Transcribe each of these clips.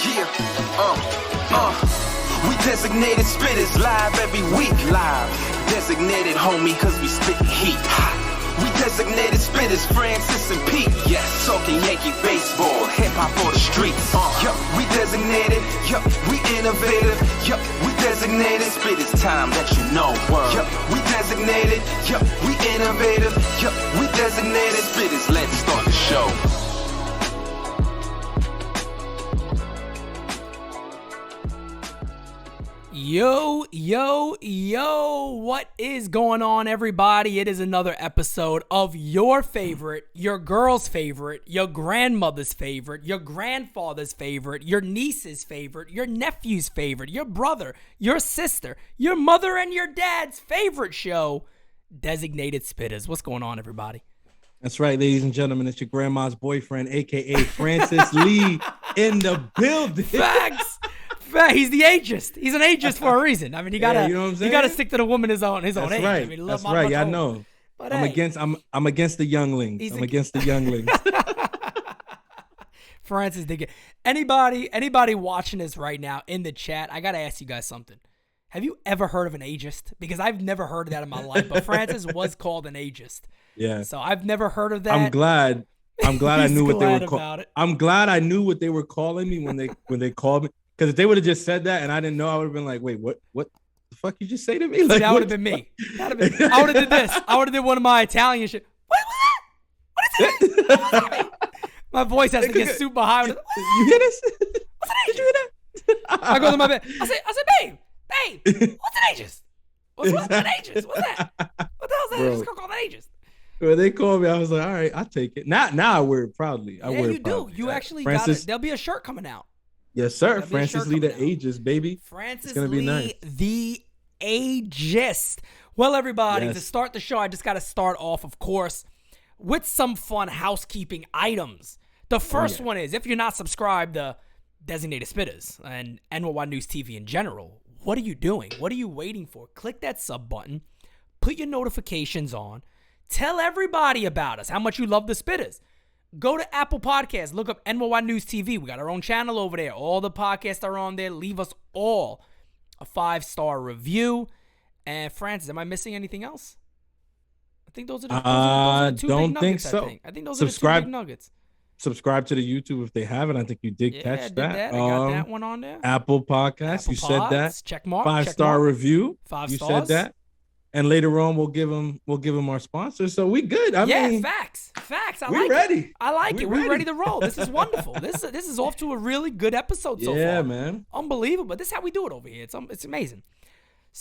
Yeah, we designated spitters live every week. Live, designated homie, cause we spit heat. We designated spitters, Francis and Pete. Yes, talking Yankee baseball, hip hop for the streets. Yup, we designated. Yup, we innovative. Yup, we designated. Spitters time that you know. Yup, we designated. Yup, we innovative. Yup, we designated. Spitters, let's start the show. Yo, what is going on, everybody? It is another episode of your favorite, your girl's favorite, your grandmother's favorite, your grandfather's favorite, your niece's favorite, your nephew's favorite, your brother, your sister, your mother and your dad's favorite show, Designated Spittaz. What's going on, everybody? That's right, ladies and gentlemen. It's your grandma's boyfriend, a.k.a. Francis Lee, in the building. Facts. He's the ageist. He's an ageist for a reason. I mean, you gotta stick to the woman his own age. Right. I mean, That's right. Yeah, I know. But I'm against the younglings. I'm against the younglings. Francis, anybody watching this right now in the chat, I gotta ask you guys something. Have you ever heard of an ageist? Because I've never heard of that in my life. But Francis was called an ageist. Yeah. So I've never heard of that. I'm glad I knew what they were calling. I'm glad I knew what they were calling me when they called me. Because if they would have just said that and I didn't know, I would have been like, wait, what the fuck you just say to me? Like, that would have been me. I would have did this. I would have did one of my Italian shit. What was that? What is that? My voice has to get super high. You hear this? What's an ageist? Did you hear that? I go to my bed. I said, babe, what's an ageist? What's an ageist? What's that? What the hell's that? Just gonna call an ageist. When they called me, I was like, all right, I'll take it. Now I wear it proudly. You do. You actually Francis, got it. There'll be a shirt coming out. Yes, sir. Francis Lee, the ageist, baby. Francis Lee, nice. the ageist. Well, everybody, to start the show, I just got to start off, of course, with some fun housekeeping items. The first one is, if you're not subscribed to Designated Spittaz and NyynewsTV in general, what are you doing? What are you waiting for? Click that sub button. Put your notifications on. Tell everybody about us, how much you love the Spittaz. Go to Apple Podcasts. Look up NyynewsTV. We got our own channel over there. All the podcasts are on there. Leave us all a 5-star review. And Francis, am I missing anything else? I think those are the two big nuggets. I think those are the two big nuggets. Subscribe to the YouTube if they haven't. I think you did catch that. I got that one on there. Apple Podcasts. You said that. Check mark. 5-star review. 5 you stars. said that. And later on, we'll give them our sponsor. So we good. I mean, facts. We're ready. I like it. We're ready to roll. This is wonderful. This is off to a really good episode so far. Yeah, man. Unbelievable. This is how we do it over here. It's amazing.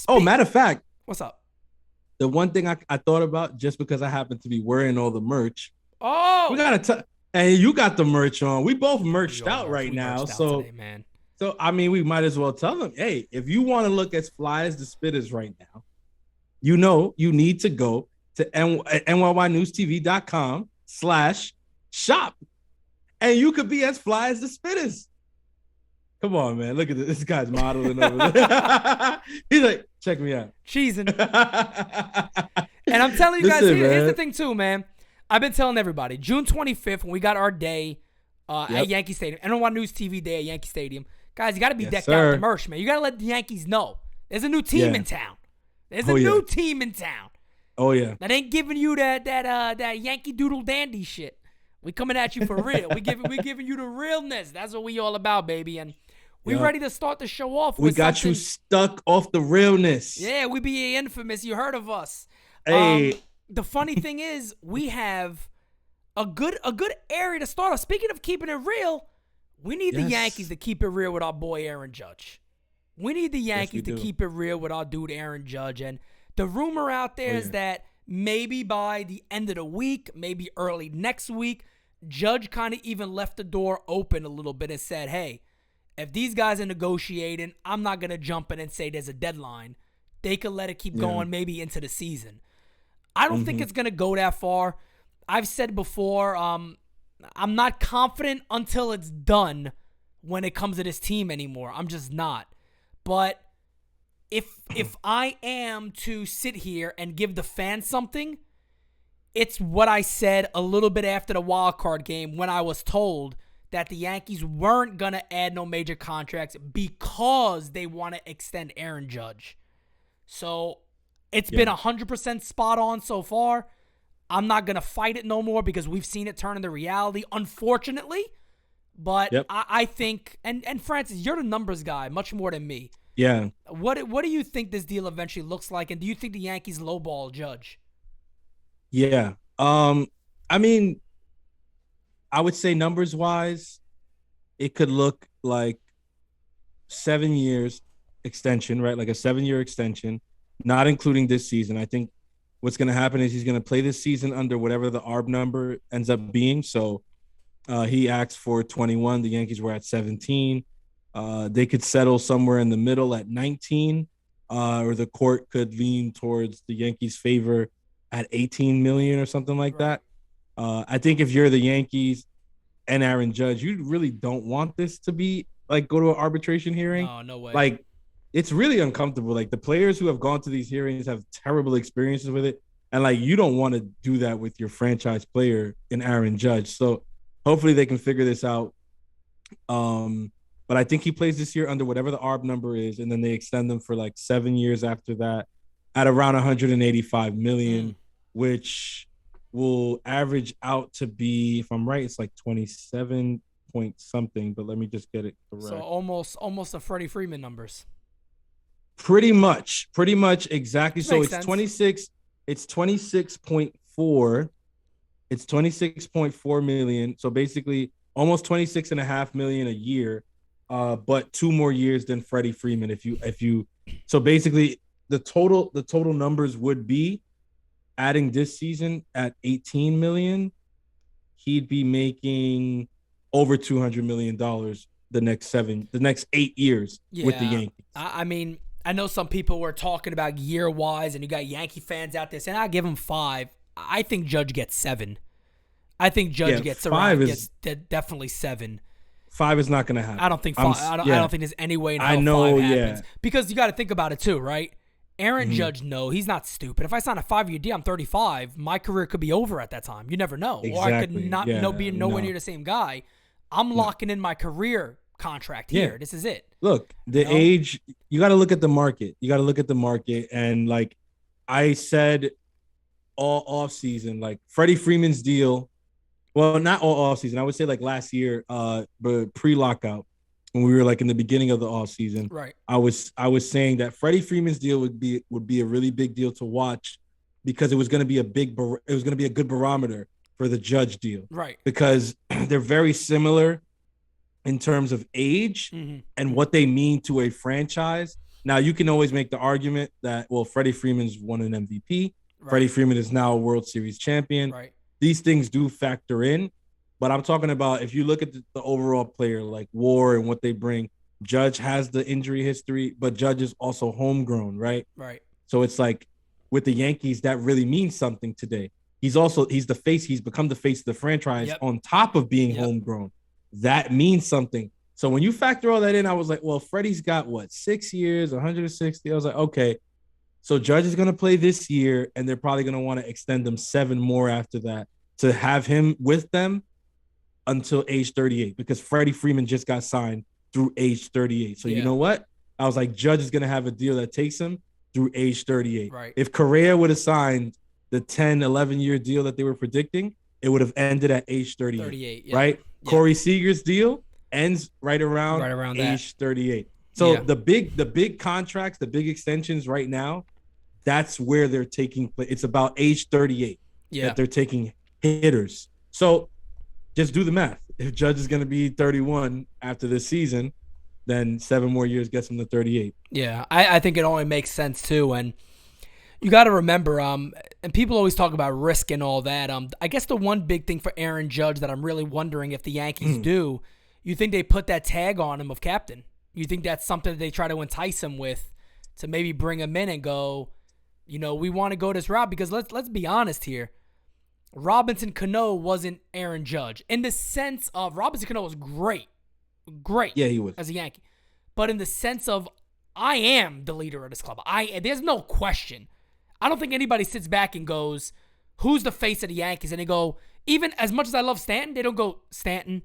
Matter of fact. What's up? The one thing I thought about, just because I happen to be wearing all the merch. Oh. We gotta and you got the merch on. We both merched out right now. So, today, man. So I mean, we might as well tell them, hey, if you want to look as fly as the Spittaz right now, you know, you need to go to NyynewsTV.com/shop, and you could be as fly as the Spittaz. Come on, man. Look at this. This guy's modeling over there. He's like, check me out. Cheesing. And I'm telling you guys, here's the thing too, man. I've been telling everybody, June 25th, when we got our day at Yankee Stadium, NyynewsTV Day at Yankee Stadium, guys, you got to be decked out with the merch, man. You got to let the Yankees know. There's a new team in town. There's a new team in town. Oh, yeah. That ain't giving you that Yankee Doodle Dandy shit. We coming at you for real. we giving you the realness. That's what we all about, baby. And we ready to start the show off with something. You stuck off the realness. Yeah, we be infamous. You heard of us. Hey. The funny thing is, we have a good area to start off. Speaking of keeping it real, we need the Yankees to keep it real with our boy Aaron Judge. We need the Yankees to keep it real with our dude Aaron Judge. And the rumor out there is that maybe by the end of the week, maybe early next week, Judge kind of even left the door open a little bit and said, hey, if these guys are negotiating, I'm not going to jump in and say there's a deadline. They could let it keep going maybe into the season. I don't think it's going to go that far. I've said before, I'm not confident until it's done when it comes to this team anymore. I'm just not. But if I am to sit here and give the fans something, it's what I said a little bit after the wild card game when I was told that the Yankees weren't going to add no major contracts because they want to extend Aaron Judge. So it's been 100% spot on so far. I'm not going to fight it no more because we've seen it turn into reality, unfortunately. But I think, and Francis, you're the numbers guy much more than me. Yeah. What do you think this deal eventually looks like? And do you think the Yankees lowball Judge? Yeah. I mean, I would say numbers wise, it could look like 7 years extension, right? Like a 7-year extension, not including this season. I think what's going to happen is he's going to play this season under whatever the ARB number ends up being. So he asked for 21. The Yankees were at 17. They could settle somewhere in the middle at 19, or the court could lean towards the Yankees' favor at 18 million or something like that. I think if you're the Yankees and Aaron Judge, you really don't want this to be like go to an arbitration hearing. No way. Like, it's really uncomfortable. Like, the players who have gone to these hearings have terrible experiences with it. And like, you don't want to do that with your franchise player in Aaron Judge. So hopefully they can figure this out. But I think he plays this year under whatever the ARB number is. And then they extend them for like 7 years after that at around 185 million, which will average out to be, if I'm right, it's like 27 point something, but let me just get it correct. So almost the Freddie Freeman numbers. Pretty much exactly. So Makes it's sense. 26, it's 26.4. It's 26.4 million. So basically almost 26.5 million a year. But 2 more years than Freddie Freeman. If you so basically the total numbers would be, adding this season at 18 million, he'd be making over $200 million the next 8 years with the Yankees. I mean, I know some people were talking about year-wise, and you got Yankee fans out there saying, I give him 5. I think Judge gets 7. I think Judge gets definitely 7. 5 is not going to happen. I don't think 5. I don't think there's any way in hell 5 happens. Because you got to think about it too, right? Aaron Judge, no, he's not stupid. If I sign a 5-year deal, I'm 35. My career could be over at that time. You never know. Exactly. Or I could not be nowhere near the same guy. I'm locking in my career contract here. This is it. Look, age, you got to look at the market. And like I said all offseason, like Freddie Freeman's deal, well, not all offseason. I would say like last year, but pre-lockout, when we were like in the beginning of the offseason, right? I was saying that Freddie Freeman's deal would be a really big deal to watch because it was going to be a good barometer for the Judge deal, right? Because they're very similar in terms of age and what they mean to a franchise. Now, you can always make the argument that, well, Freddie Freeman's won an MVP. Right. Freddie Freeman is now a World Series champion. Right. These things do factor in. But I'm talking about if you look at the overall player, like WAR and what they bring, Judge has the injury history, but Judge is also homegrown, right? Right. So it's like with the Yankees, that really means something today. He's the face. He's become the face of the franchise on top of being homegrown. That means something. So when you factor all that in, I was like, well, Freddie's got 6 years, 160. I was like, okay. So Judge is going to play this year, and they're probably going to want to extend him 7 more after that to have him with them until age 38, because Freddie Freeman just got signed through age 38. So you know what? I was like, Judge is going to have a deal that takes him through age 38. Right. If Correa would have signed the 10, 11-year deal that they were predicting, it would have ended at age 38. Right? Yeah. Corey Seager's deal ends right around age 38. So the big contracts, the big extensions right now, that's where they're taking place. It's about age 38 that they're taking hitters. So just do the math. If Judge is going to be 31 after this season, then 7 more years gets him to 38. Yeah, I think it only makes sense too. And you got to remember, and people always talk about risk and all that. I guess the one big thing for Aaron Judge that I'm really wondering if the Yankees do, you think they put that tag on him of captain? You think that's something that they try to entice him with to maybe bring him in and go, we want to go this route? Because let's be honest here. Robinson Cano wasn't Aaron Judge in the sense of Robinson Cano was great. Yeah, he was as a Yankee, but in the sense of I am the leader of this club. There's no question. I don't think anybody sits back and goes, "Who's the face of the Yankees?" And they go, even as much as I love Stanton, they don't go Stanton.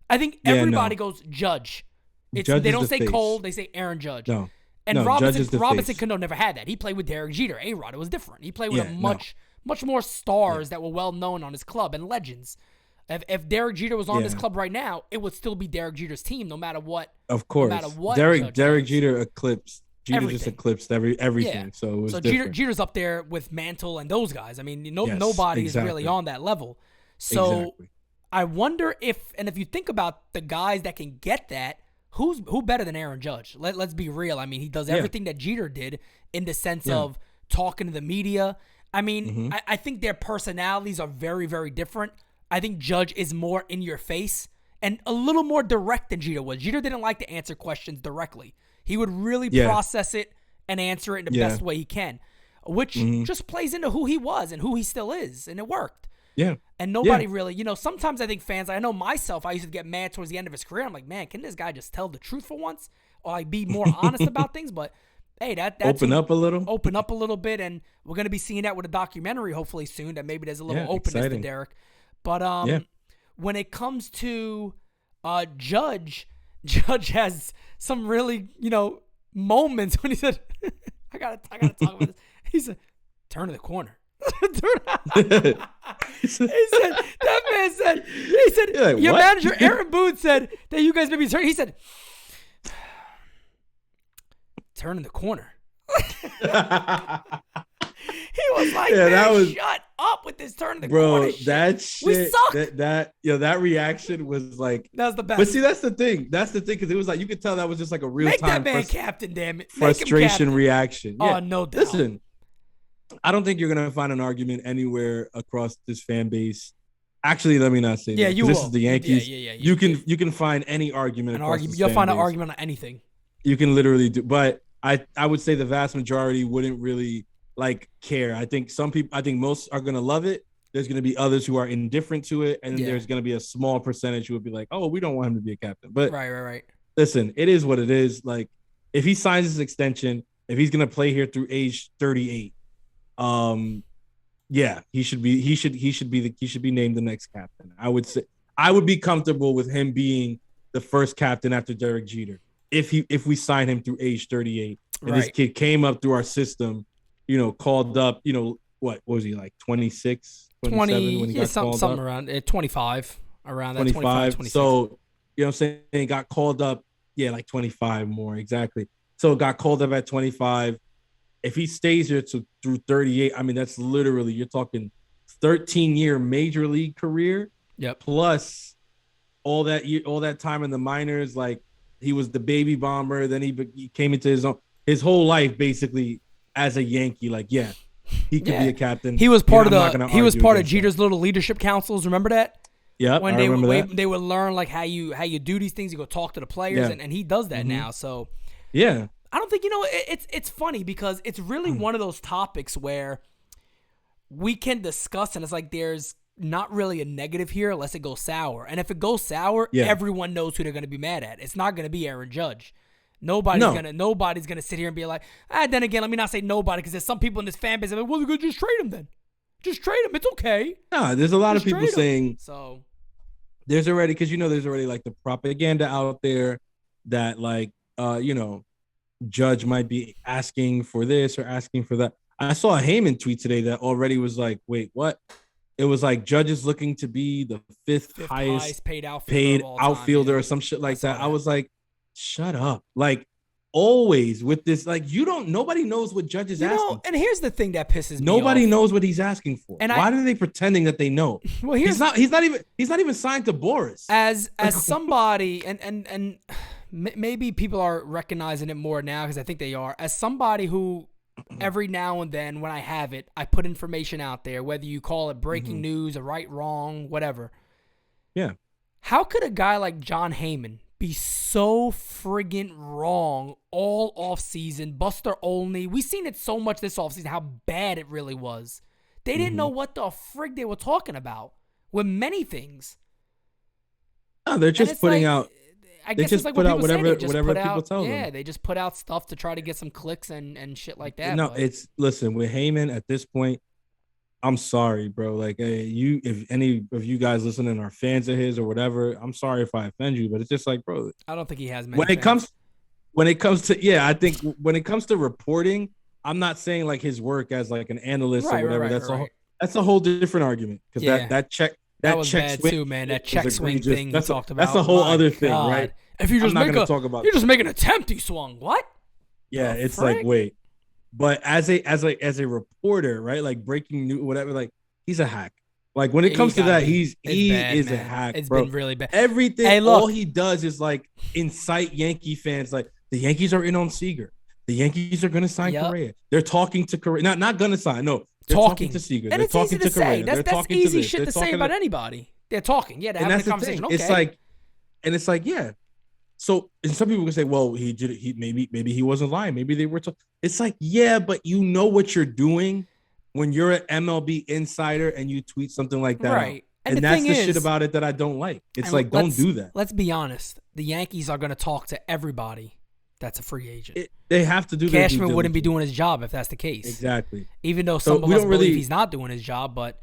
I think everybody goes Judge. They don't say face. Cole, they say Aaron Judge. No. And Judge Robinson Cano never had that. He played with Derek Jeter, A-Rod. It was different. He played with much more stars that were well known on his club and legends. If Derek Jeter was on this club right now, it would still be Derek Jeter's team, no matter what. Of course, no matter what Derek Jeter eclipsed. Jeter just eclipsed everything. So it was Jeter's up there with Mantle and those guys. I mean, nobody is really on that level. So I wonder if you think about the guys that can get that, who better than Aaron Judge? Let's be real. I mean, he does everything that Jeter did in the sense of talking to the media. I mean, I think their personalities are very, very different. I think Judge is more in your face and a little more direct than Jeter was. Jeter didn't like to answer questions directly. He would really process it and answer it in the best way he can, which just plays into who he was and who he still is, and it worked. Yeah. And nobody really, sometimes I think fans, I know myself, I used to get mad towards the end of his career. I'm like, man, can this guy just tell the truth for once? Or like be more honest about things? But hey, that's open up a little bit, and we're gonna be seeing that with a documentary hopefully soon. That maybe there's a little openness to Derek. But when it comes to Judge has some really moments when he said, I gotta talk about this. He said, "Turn to the corner." He said, that man said, like, your manager Aaron Boone said that you guys may be turning. He said, "Turn in the corner." He was like, shut up with this turn in the corner shit. That shit, we suck. That reaction was like, that was the best. But see, that's the thing, because it was like, you could tell that was just like a real Make time that man captain, damn it. frustration reaction. Oh, no doubt. Listen, I don't think you're gonna find an argument anywhere across this fan base. Actually, let me not say that. Yeah, you will. This is the Yankees. Yeah. You can find any argument. You'll find an argument on anything. You can literally do, but I would say the vast majority wouldn't really care. I think most are gonna love it. There's gonna be others who are indifferent to it, and then there's gonna be a small percentage who would be like, "Oh, we don't want him to be a captain." But right. Listen, it is what it is. Like, if he signs his extension, if he's gonna play here through age 38, he should be named the next captain. I would say I would be comfortable with him being the first captain after Derek Jeter if we sign him through age 38. And this kid came up through our system, called up, what was he, like 26, 27 when he got called something up? around 25, around that 25. 26. So, I'm saying, got called up, like 25 more, exactly. So got called up at 25. If he stays here through 38, I mean, that's literally, you're talking 13-year major league career. Yep. Plus all that time in the minors, like he was the baby bomber. Then he came into his whole life basically as a Yankee. Like, he could be a captain. He was part of Jeter's little leadership councils. Remember that? Yeah, when they would learn like how you do these things. You go talk to the players, and he does that now. So I don't think it's funny because it's really one of those topics where we can discuss, and it's like there's not really a negative here unless it goes sour. And if it goes sour, everyone knows who they're going to be mad at. It's not going to be Aaron Judge. Nobody's gonna sit here and be like, then again, let me not say nobody, because there's some people in this fan base that are like, well, we're gonna just trade him then. Just trade him. It's okay. No, there's a lot of people saying so. There's already, because there's already like the propaganda out there that Judge might be asking for this or asking for that. I saw a Heyman tweet today that already was like, wait, what? It was like Judge is looking to be the fifth highest paid outfielder or some shit like that. I was like, shut up. Like, always with this, like, nobody knows what Judge is asking. And here's the thing that pisses me off. Nobody knows what he's asking for. And why are they pretending that they know? Well, he's not even signed to Boris. As somebody, and maybe people are recognizing it more now because I think they are. As somebody who every now and then when I have it, I put information out there, whether you call it breaking news or right, wrong, whatever. Yeah. How could a guy like John Heyman be so friggin' wrong all offseason? Buster Olney. We've seen it so much this offseason, how bad it really was. They didn't know what the frig they were talking about with many things. No, they're just putting out. I guess just it's like put out whatever people tell them. Yeah, they just put out stuff to try to get some clicks and shit like that. No, listen, with Heyman at this point, I'm sorry, bro. Like, if any of you guys listening are fans of his or whatever, I'm sorry if I offend you, but it's just like, bro. I don't think he has many When it fans. comes to, yeah, I think when it comes to reporting, I'm not saying like his work as like an analyst or whatever. That's a whole different argument because that was check bad swing too, man. That check swing thing he talked about. That's a whole other thing, God. right? If you just I'm not going to talk about. You just make an attempt, he swung. What? Yeah, it's like, wait, but as a reporter, right? Like breaking news, whatever. Like he's a hack. Like when it comes to that, he is a hack. It's bro. been really bad. Everything. Hey, look, all he does is like incite Yankee fans. Like the Yankees are in on Seager. The Yankees are going to sign Correa. They're talking to Correa. Not going to sign. No, they're talking to Seager. And they're it's talking easy to to Correa. say. That's easy shit to say about anybody. They're talking. Yeah, they're having a conversation. Okay. It's like, yeah. So, and some people can say, well, he did it. Maybe he wasn't lying. Maybe they were. It's like, yeah, but you know what you're doing when you're an MLB insider and you tweet something like that. Right. And that's the shit about it that I don't like. It's like, don't do that. Let's be honest. The Yankees are going to talk to everybody that's a free agent. They have to do that. Cashman wouldn't be doing his job if that's the case. Exactly. Even though some of us believe he's not doing his job, but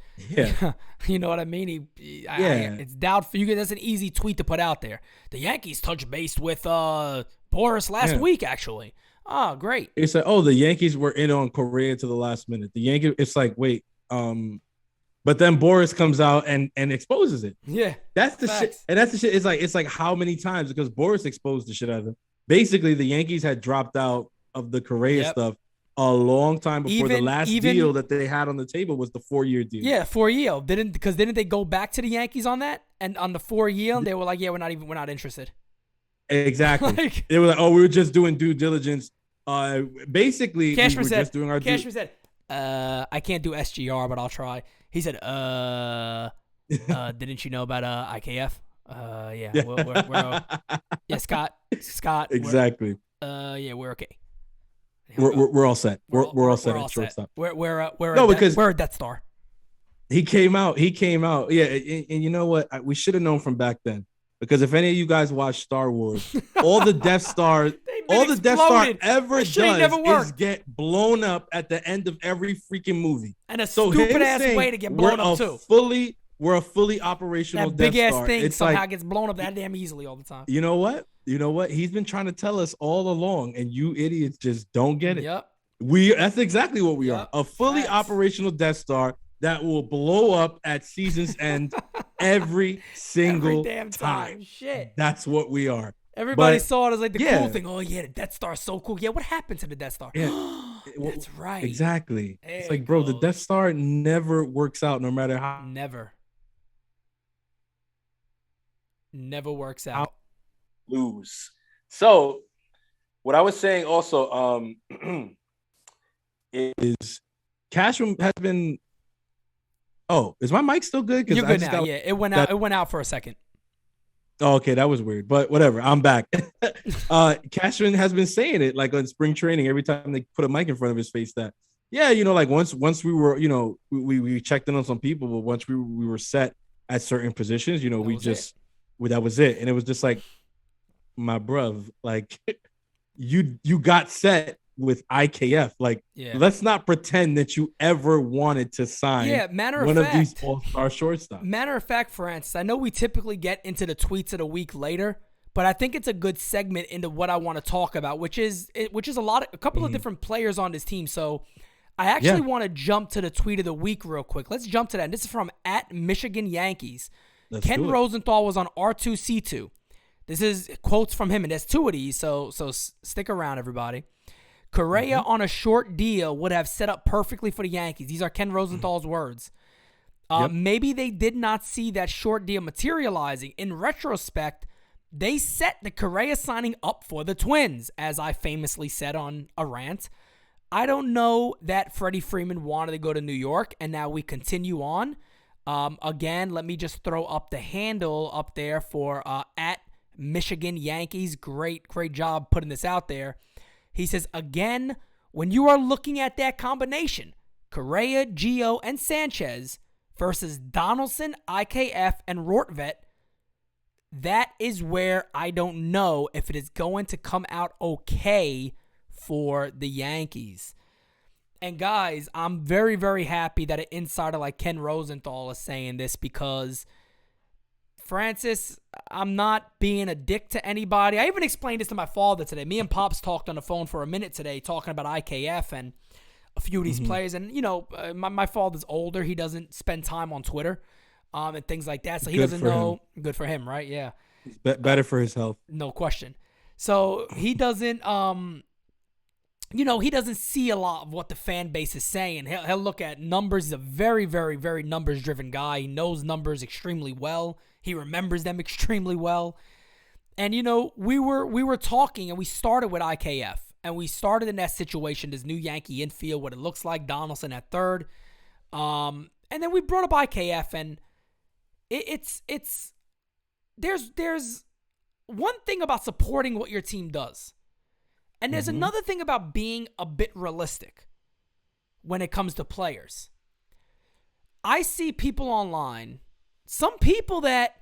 you know what I mean? It's doubtful. That's an easy tweet to put out there. The Yankees touched base with Boris last week, actually. Oh, great. It's like, the Yankees were in on Correa to the last minute. The Yankees, it's like, wait, but then Boris comes out and exposes it. Yeah. That's the shit. And that's the shit. It's like how many times? Because Boris exposed the shit out of them. Basically, the Yankees had dropped out of the Correa stuff a long time before the last deal that they had on the table was the 4-year deal. Yeah, 4-year. Didn't they go back to the Yankees on that? And on the 4-year, they were like, yeah, we're not interested. Exactly. They were like, we were just doing due diligence. Basically, Cashman said, just doing our Cashman said, I can't do SGR, but I'll try. He said, didn't you know about IKF? Yeah, we're yeah, Scott. Exactly. We're okay. We're all set. We're all set at shortstop. We're a Death Star. He came out. Yeah, and you know what? We should have known from back then. Because if any of you guys watch Star Wars, all the Death Star ever does is get blown up at the end of every freaking movie. And a stupid ass way to get blown up too. We're a fully operational Death Star. That big ass thing somehow gets blown up that damn easily all the time. You know what? He's been trying to tell us all along, and you idiots just don't get it. Yep. That's exactly what we are. A fully operational Death Star that will blow up at season's end every single damn time. Shit. That's what we are. Everybody saw it as like the cool thing. Oh, yeah, the Death Star is so cool. Yeah, what happened to the Death Star? Yeah. That's right. Exactly. It's like, bro, the Death Star never works out no matter how. Never works out. Lose. So, what I was saying also is Cashman has been. Oh, is my mic still good? You're good now. Yeah, it went out. It went out for a second. Oh, okay, that was weird, but whatever. I'm back. Cashman has been saying it like on spring training every time they put a mic in front of his face. That like once we were, we checked in on some people, but once we were set at certain positions, that was it, and it was just like, my bruv, like you got set with IKF. Like, let's not pretend that you ever wanted to sign one of these all-star shortstops. Matter of fact, Francis, I know we typically get into the tweets of the week later, but I think it's a good segment into what I want to talk about, which is a couple of different players on this team. So I actually want to jump to the tweet of the week real quick. Let's jump to that. And this is from @MichiganYankees. Ken Rosenthal was on R2C2. This is quotes from him, and there's two of these, so stick around, everybody. Correa on a short deal would have set up perfectly for the Yankees. These are Ken Rosenthal's words. Maybe they did not see that short deal materializing. In retrospect, they set the Correa signing up for the Twins, as I famously said on a rant. I don't know that Freddie Freeman wanted to go to New York, and now we continue on. Again, let me just throw up the handle up there for @MichiganYankees. Great job putting this out there. He says, again, when you are looking at that combination, Correa, Gio, and Sanchez versus Donaldson, IKF, and Rortvet, that is where I don't know if it is going to come out okay for the Yankees. And guys, I'm very, very happy that an insider like Ken Rosenthal is saying this because, Francis, I'm not being a dick to anybody. I even explained this to my father today. Me and Pops talked on the phone for a minute today talking about IKF and a few of these players. And, my father's older. He doesn't spend time on Twitter and things like that. So he doesn't know. Good for him, right? Yeah. It's better for his health. No question. So he doesn't, he doesn't see a lot of what the fan base is saying. He'll look at numbers. He's a very, very, very numbers-driven guy. He knows numbers extremely well. He remembers them extremely well. And, we were talking, and we started with IKF. And we started in that situation, this new Yankee infield, what it looks like, Donaldson at third. And then we brought up IKF, and there's one thing about supporting what your team does. And there's another thing about being a bit realistic when it comes to players. I see people online, some people that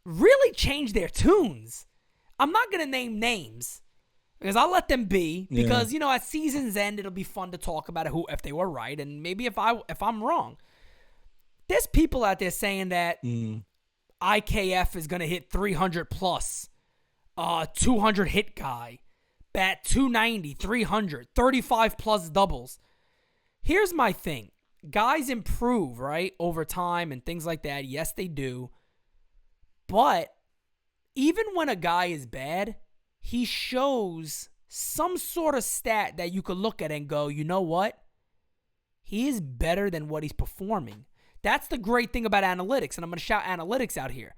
really change their tunes. I'm not going to name names because I'll let them be because, at season's end, it'll be fun to talk about it, if they were right and maybe if I'm wrong. There's people out there saying that IKF is going to hit 300 plus, 200 hit guy, bat 290, 300, 35 plus doubles. Here's my thing. Guys improve, right, over time and things like that. Yes, they do. But even when a guy is bad, he shows some sort of stat that you could look at and go, you know what? He is better than what he's performing. That's the great thing about analytics, and I'm going to shout analytics out here.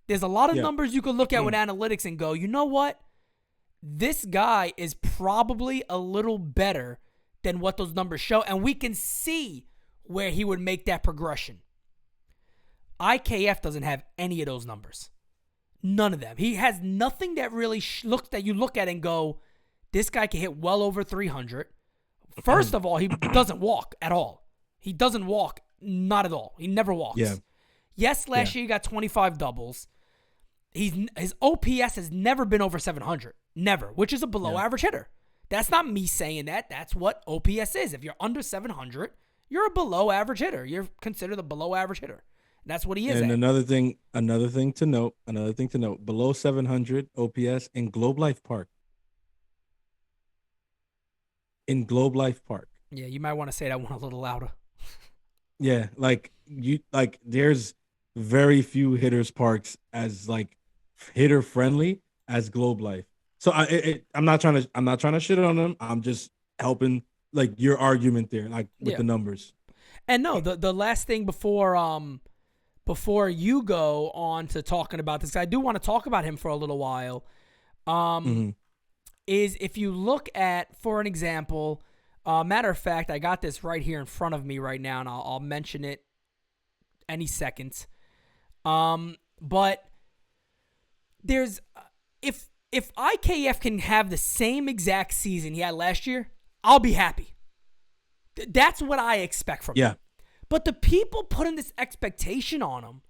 There's a lot of numbers you could look at with analytics and go, you know what? This guy is probably a little better than what those numbers show, and we can see where he would make that progression. IKF doesn't have any of those numbers. None of them. He has nothing that really that you look at and go, this guy can hit well over 300. First of all, he doesn't walk at all. He doesn't walk, not at all. He never walks. Yeah. Yes, last year he got 25 doubles. His OPS has never been over 700. Never, which is a below average hitter. That's not me saying that. That's what OPS is. If you're under 700, you're a below average hitter. You're considered a below average hitter. That's what he is. And at. another thing to note, below 700 OPS in Globe Life Park. In Globe Life Park. Yeah, you might want to say that one a little louder. Yeah, there's very few hitters parks as hitter friendly as Globe Life. So I'm not trying to shit on them. I'm just helping your argument there, with the numbers. And no, the last thing before you go on to talking about this, I do want to talk about him for a little while. Is if you look at, for an example, matter of fact, I got this right here in front of me right now, and I'll mention it any second. But there's if IKF can have the same exact season he had last year, I'll be happy. That's what I expect from him. But the people putting this expectation on him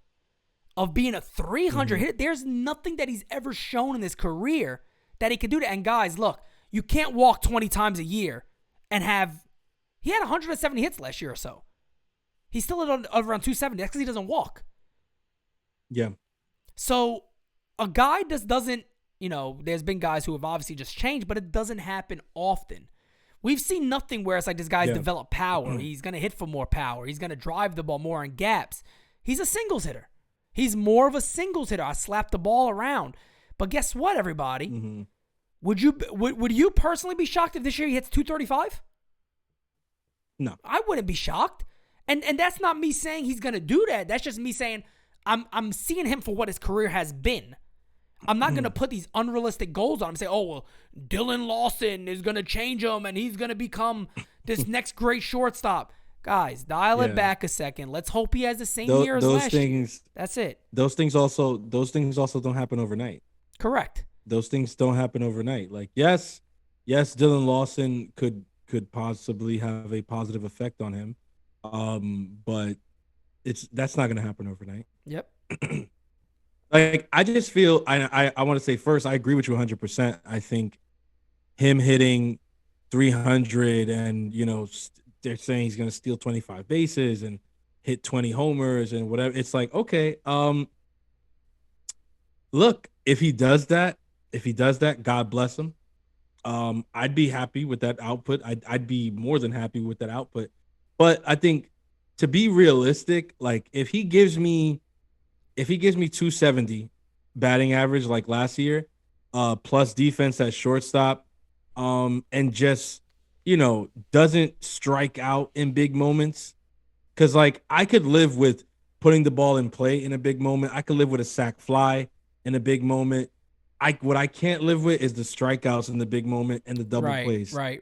of being a 300 hitter, there's nothing that he's ever shown in his career that he can do that. And guys, look, you can't walk 20 times a year and he had 170 hits last year or so. He's still at around 270. That's because he doesn't walk. Yeah. So a guy just doesn't, there's been guys who have obviously just changed, but it doesn't happen often. We've seen nothing where it's like this guy's developed power. He's going to hit for more power. He's going to drive the ball more in gaps. He's a singles hitter. He's more of a singles hitter. I slap the ball around. But guess what, everybody? Would you personally be shocked if this year he hits 235? No. I wouldn't be shocked. And that's not me saying he's going to do that. That's just me saying I'm seeing him for what his career has been. I'm not going to put these unrealistic goals on him and say, oh, well, Dylan Lawson is going to change him and he's going to become this next great shortstop. Guys, dial it back a second. Let's hope he has the same year as last year. That's it. Those things also don't happen overnight. Correct. Those things don't happen overnight. Yes, Dylan Lawson could possibly have a positive effect on him. But that's not going to happen overnight. Yep. I just feel I want to say first, I agree with you 100%. I think him hitting 300 and they're saying he's going to steal 25 bases and hit 20 homers and whatever. It's like, okay, look, if he does that, God bless him. I'd be happy with that output. I'd be more than happy with that output. But I think to be realistic, like if he gives me 270 batting average like last year, plus defense at shortstop, and just, doesn't strike out in big moments. Cause like I could live with putting the ball in play in a big moment. I could live with a sac fly in a big moment. What I can't live with is the strikeouts in the big moment and the double plays. Right.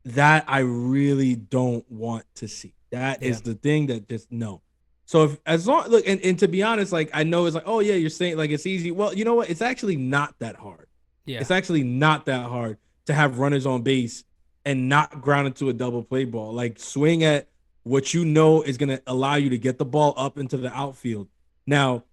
That I really don't want to see. That is the thing that just no. So if as long look and to be honest, like I know it's like, oh yeah, you're saying like it's easy. Well, you know what? It's actually not that hard. Yeah. It's actually not that hard to have runners on base and not ground into a double play ball. Like swing at what you know is gonna allow you to get the ball up into the outfield. Now,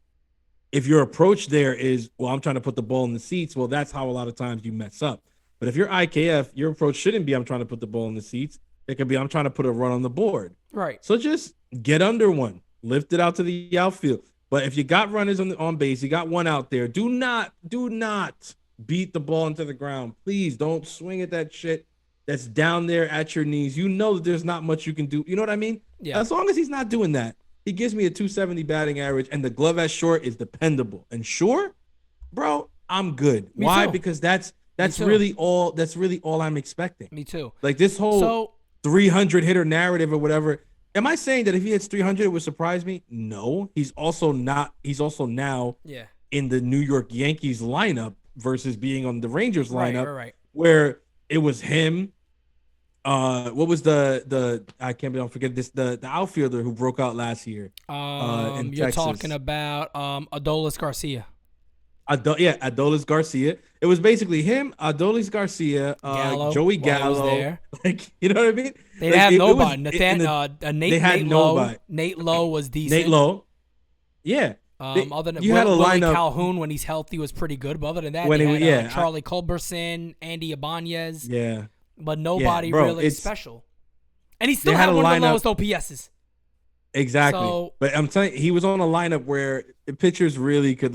if your approach there is, well, I'm trying to put the ball in the seats, well, that's how a lot of times you mess up. But if you're IKF, your approach shouldn't be I'm trying to put the ball in the seats. It could be I'm trying to put a run on the board. Right. So just get under one, lift it out to the outfield. But if you got runners on base, you got one out there, do not beat the ball into the ground. Please don't swing at that shit that's down there at your knees. You know that there's not much you can do. You know what I mean? Yeah. As long as he's not doing that, he gives me a 270 batting average, and the glove at short is dependable. And sure, bro, I'm good. Me Why? too. Because that's really all I'm expecting. Me too. Like this whole 300 hitter narrative or whatever. Am I saying that if he hits 300 it would surprise me? No. He's also now in the New York Yankees lineup versus being on the Rangers lineup, right. where it was him. What was the I can't don't forget this the outfielder who broke out last year. In you're Texas. talking about Adolis Garcia. Adolis Garcia. It was basically him, Adolis Garcia, Joey Gallo. Was there. Like, you know what I mean? They had nobody. Nate Lowe was decent. Nate Lowe. Yeah. Other than you had a Willie lineup. Calhoun when he's healthy was pretty good. But other than that, Charlie Culberson, Andy Ibanez. Yeah. But nobody really special. And he still had one of the lowest OPSs. Exactly. So, but I'm telling you, he was on a lineup where the pitchers really could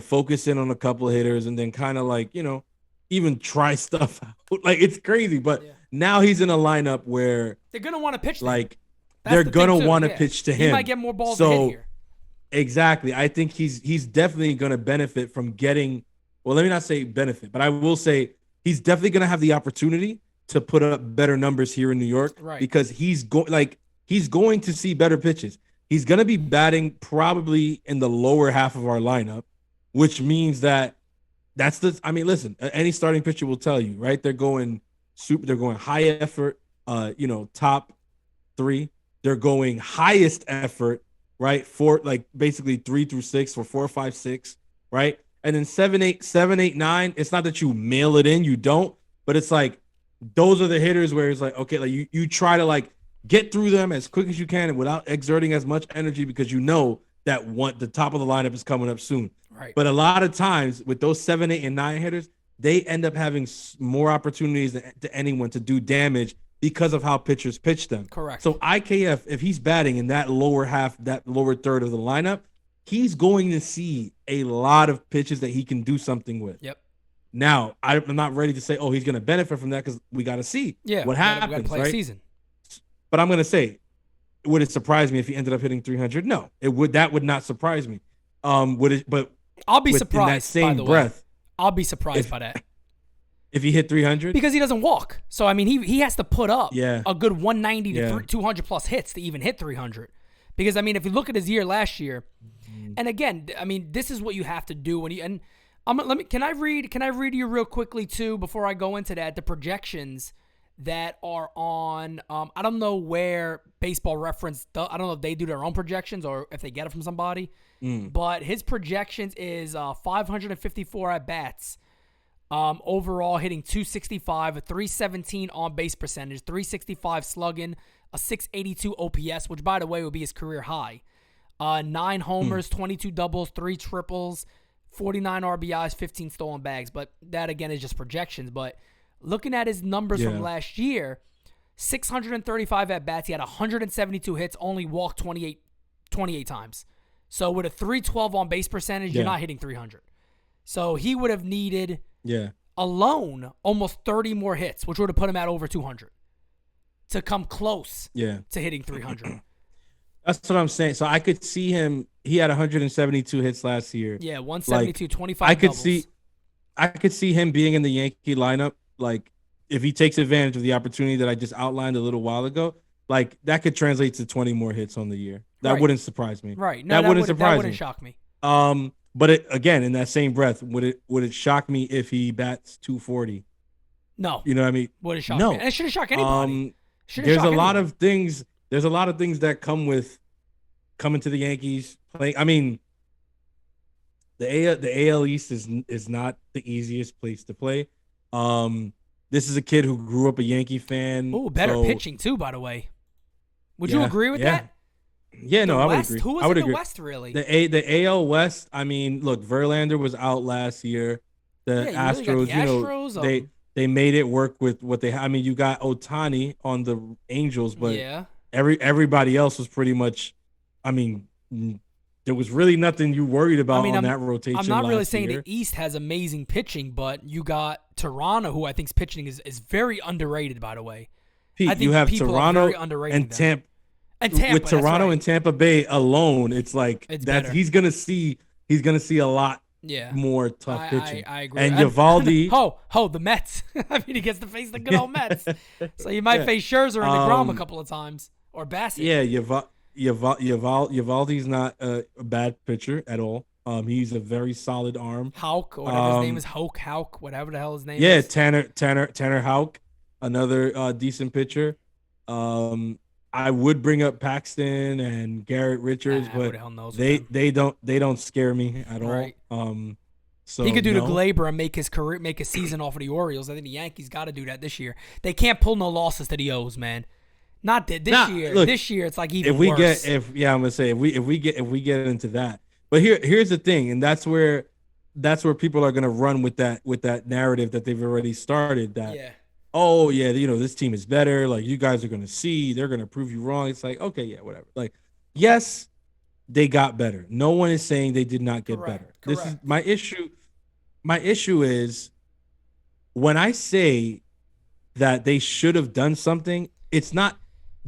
focus in on a couple of hitters and then kind of even try stuff out. Like it's crazy. But now he's in a lineup where they're gonna want to pitch. They're gonna want to pitch to him. He might get more balls to hit here. Exactly. I think he's definitely gonna benefit from getting. Well, let me not say benefit, but I will say he's definitely gonna have the opportunity to put up better numbers here in New York, right? Because he's going to see better pitches. He's gonna be batting probably in the lower half of our lineup, which means that that's the. I mean, listen, any starting pitcher will tell you, right? They're going high effort, top three. They're going highest effort, right? For basically 3 through 6 or 4, 5, 6, right? And then 7, 8, 9. It's not that you mail it in, you don't, but it's like those are the hitters where it's like, okay, like you try to get through them as quick as you can and without exerting as much energy because you know that the top of the lineup is coming up soon. Right. But a lot of times with those 7, 8, and 9 hitters, they end up having more opportunities than anyone to do damage because of how pitchers pitch them. Correct. So IKF, if he's batting in that lower half, that lower third of the lineup, he's going to see a lot of pitches that he can do something with. Yep. Now, I'm not ready to say, he's going to benefit from that because we got to see what happens, we gotta play right? Season. But I'm going to say, would it surprise me if he ended up hitting 300? No, it would. That would not surprise me. Would it? But I'll be surprised. In that same by the breath, way. I'll be surprised by that. If he hit 300? Because he doesn't walk. So, I mean, he has to put up a good 190 to 200 plus hits to even hit 300. Because, I mean, if you look at his year last year, and again, I mean, this is what you have to do when you and can I read you real quickly too before I go into that, the projections that are on I don't know where Baseball Reference I don't know if they do their own projections or if they get it from somebody. But his projections is 554 at bats. Overall hitting 265, a 317 on base percentage, 365 slugging, a 682 OPS, which by the way would be his career high. 9 homers, 22 doubles, 3 triples, 49 RBIs, 15 stolen bags. But that again is just projections. But looking at his numbers from last year, 635 at-bats. He had 172 hits, only walked 28 times. So with a 312 on base percentage, you're not hitting 300. So he would have needed alone almost 30 more hits, which would have put him at over 200 to come close to hitting 300. That's what I'm saying. So I could see him. He had 172 hits last year. Yeah, 172, like, 25 I could see him being in the Yankee lineup. Like, if he takes advantage of the opportunity that I just outlined a little while ago, like that could translate to 20 more hits on the year. That wouldn't surprise me. Right. No, that wouldn't shock me. But again, in that same breath, would it shock me if he bats 240? No. You know what I mean? Would it shock me? And it shouldn't shock anybody. There's a lot of things. There's a lot of things that come with coming to the Yankees playing. I mean, the AL East is not the easiest place to play. This is a kid who grew up a Yankee fan. Oh, better pitching too, by the way. Would you agree with that? Yeah, no, I would agree. Who was in the West, really? The AL West, I mean, look, Verlander was out last year. The Astros, they made it work with what they had. I mean, you got Ohtani on the Angels, but everybody else was pretty much, I mean, there was really nothing you worried about on that rotation. I'm not really saying year. the East has amazing pitching, but you got Toronto, who I think's pitching is very underrated, by the way. Pete, I think you have Toronto and Tampa. With Toronto and Tampa Bay alone, it's like that. He's gonna see a lot more tough pitching. I agree. And Eovaldi, the Mets. I mean, he gets to face the good old Mets, so you might face Scherzer and DeGrom a couple of times, or Bassett. Yeah, Eovaldi's not a bad pitcher at all. He's a very solid arm. Houck, or whatever his name is, Houck, whatever the hell his name is. Yeah, Tanner Houck, another decent pitcher. I would bring up Paxton and Garrett Richards, but they don't scare me at all. Right. So he could do the Glaber and make his season off of the Orioles. I think the Yankees got to do that this year. They can't pull no losses to the O's, man. Not this year. Look, this year it's like even worse. I'm gonna say if we get into that. But here's the thing, and that's where people are gonna run with that narrative that they've already started. This team is better. Like, you guys are gonna see, they're gonna prove you wrong. It's like, okay, yeah, whatever. Like, yes, they got better. No one is saying they did not get better. This is my issue. My issue is when I say that they should have done something, it's not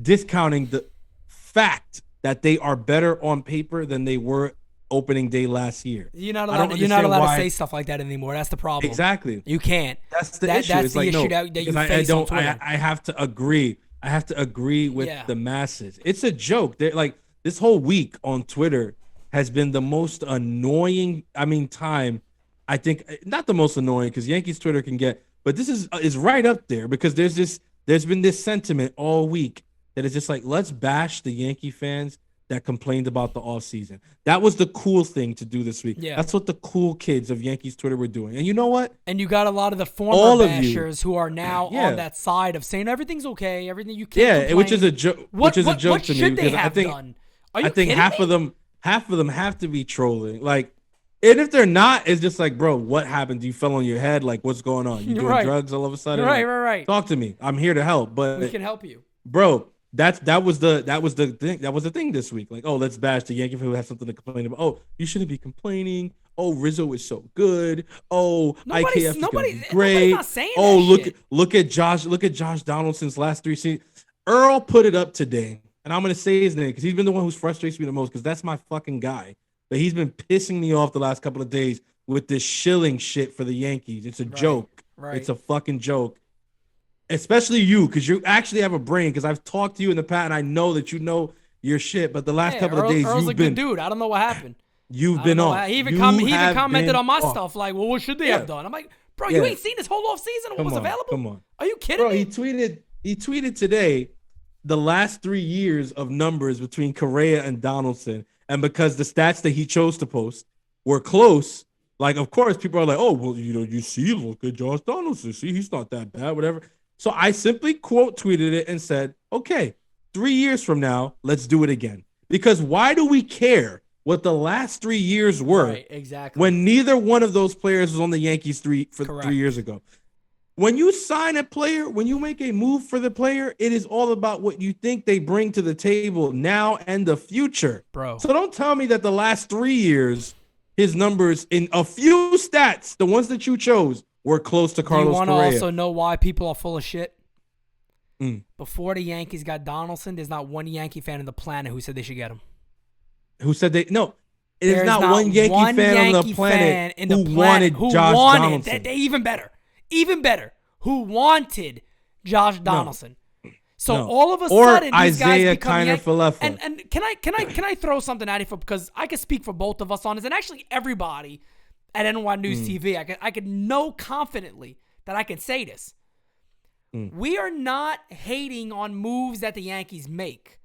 discounting the fact that they are better on paper than they were opening day last year. You're not allowed to say stuff like that anymore. That's the problem. Exactly. You can't. That's the issue. That's the issue that you face on Twitter. I have to agree. I have to agree with the masses. It's a joke. They're like, this whole week on Twitter has been the most annoying. Time. I think not the most annoying, because Yankees Twitter can get, but this is right up there, because there's been this sentiment all week that is just like, let's bash the Yankee fans that complained about the offseason. That was the cool thing to do this week. Yeah. That's what the cool kids of Yankees Twitter were doing. And you know what? And you got a lot of the former bashers who are now on that side of saying everything's okay, everything you can't complain. Which is a joke. Which is a joke to me. What should they have done? Are you kidding me? half of them have to be trolling. Like, and if they're not, it's just like, bro, what happened? You fell on your head? Like, what's going on? You doing drugs all of a sudden? Right. Talk to me. I'm here to help. But we can help you, bro. That was the thing this week. Like, oh, let's bash the Yankee who have something to complain about. Oh, you shouldn't be complaining. Oh, Rizzo is so good. Oh, IKF is gonna be great. Not saying look at Josh Donaldson's last 3 seasons. Earl put it up today, and I'm gonna say his name because he's been the one who's frustrates me the most, because that's my fucking guy. But he's been pissing me off the last couple of days with this shilling shit for the Yankees. It's a joke. Right. It's a fucking joke. Especially you, because you actually have a brain, because I've talked to you in the past, and I know that you know your shit. But the last couple of days, Earl's a good dude. I don't know what happened. You've been on. He even commented on my stuff, like, well, what should they have done? I'm like, bro, you ain't seen this whole offseason? What was available? Come on. Are you kidding me? He tweeted today the last 3 years of numbers between Correa and Donaldson. And because the stats that he chose to post were close, like, of course, people are like, oh, well, you see, look at Josh Donaldson. See, he's not that bad, whatever. So I simply quote tweeted it and said, okay, 3 years from now, let's do it again. Because why do we care what the last 3 years were exactly. when neither one of those players was on the Yankees 3 years ago? When you sign a player, when you make a move for the player, it is all about what you think they bring to the table now and the future. Bro. So don't tell me that the last 3 years, his numbers in a few stats, the ones that you chose, were close to Carlos Correa. You want to also know why people are full of shit? Before the Yankees got Donaldson, there's not one Yankee fan on the planet who said they should get him. Who said they? No, there's not one Yankee fan on the planet who wanted Josh Donaldson. They even better, who wanted Josh Donaldson. So all of a sudden, these guys become Falefa. And can I throw something at you because I can speak for both of us on this, and actually everybody at NyynewsTV, I could know confidently that I can say this. We are not hating on moves that the Yankees make.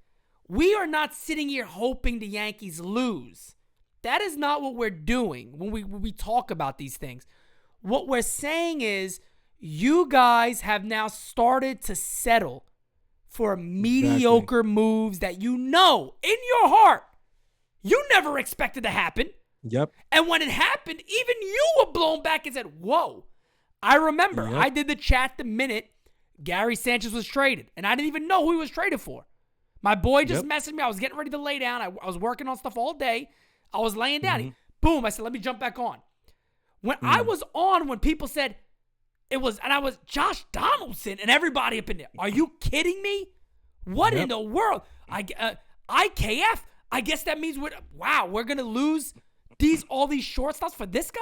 We are not sitting here hoping the Yankees lose. That is not what we're doing when we talk about these things. What we're saying is you guys have now started to settle for mediocre moves that you know in your heart you never expected to happen. Yep. And when it happened, even you were blown back and said, whoa. I remember I did the chat the minute Gary Sanchez was traded, and I didn't even know who he was traded for. My boy just messaged me. I was getting ready to lay down. I was working on stuff all day. I was laying down. Boom. I said, let me jump back on. When I was on, when people said it was, and I was Josh Donaldson and everybody up in there. Are you kidding me? What in the world? IKF. I guess that means we're going to lose all these shortstops for this guy?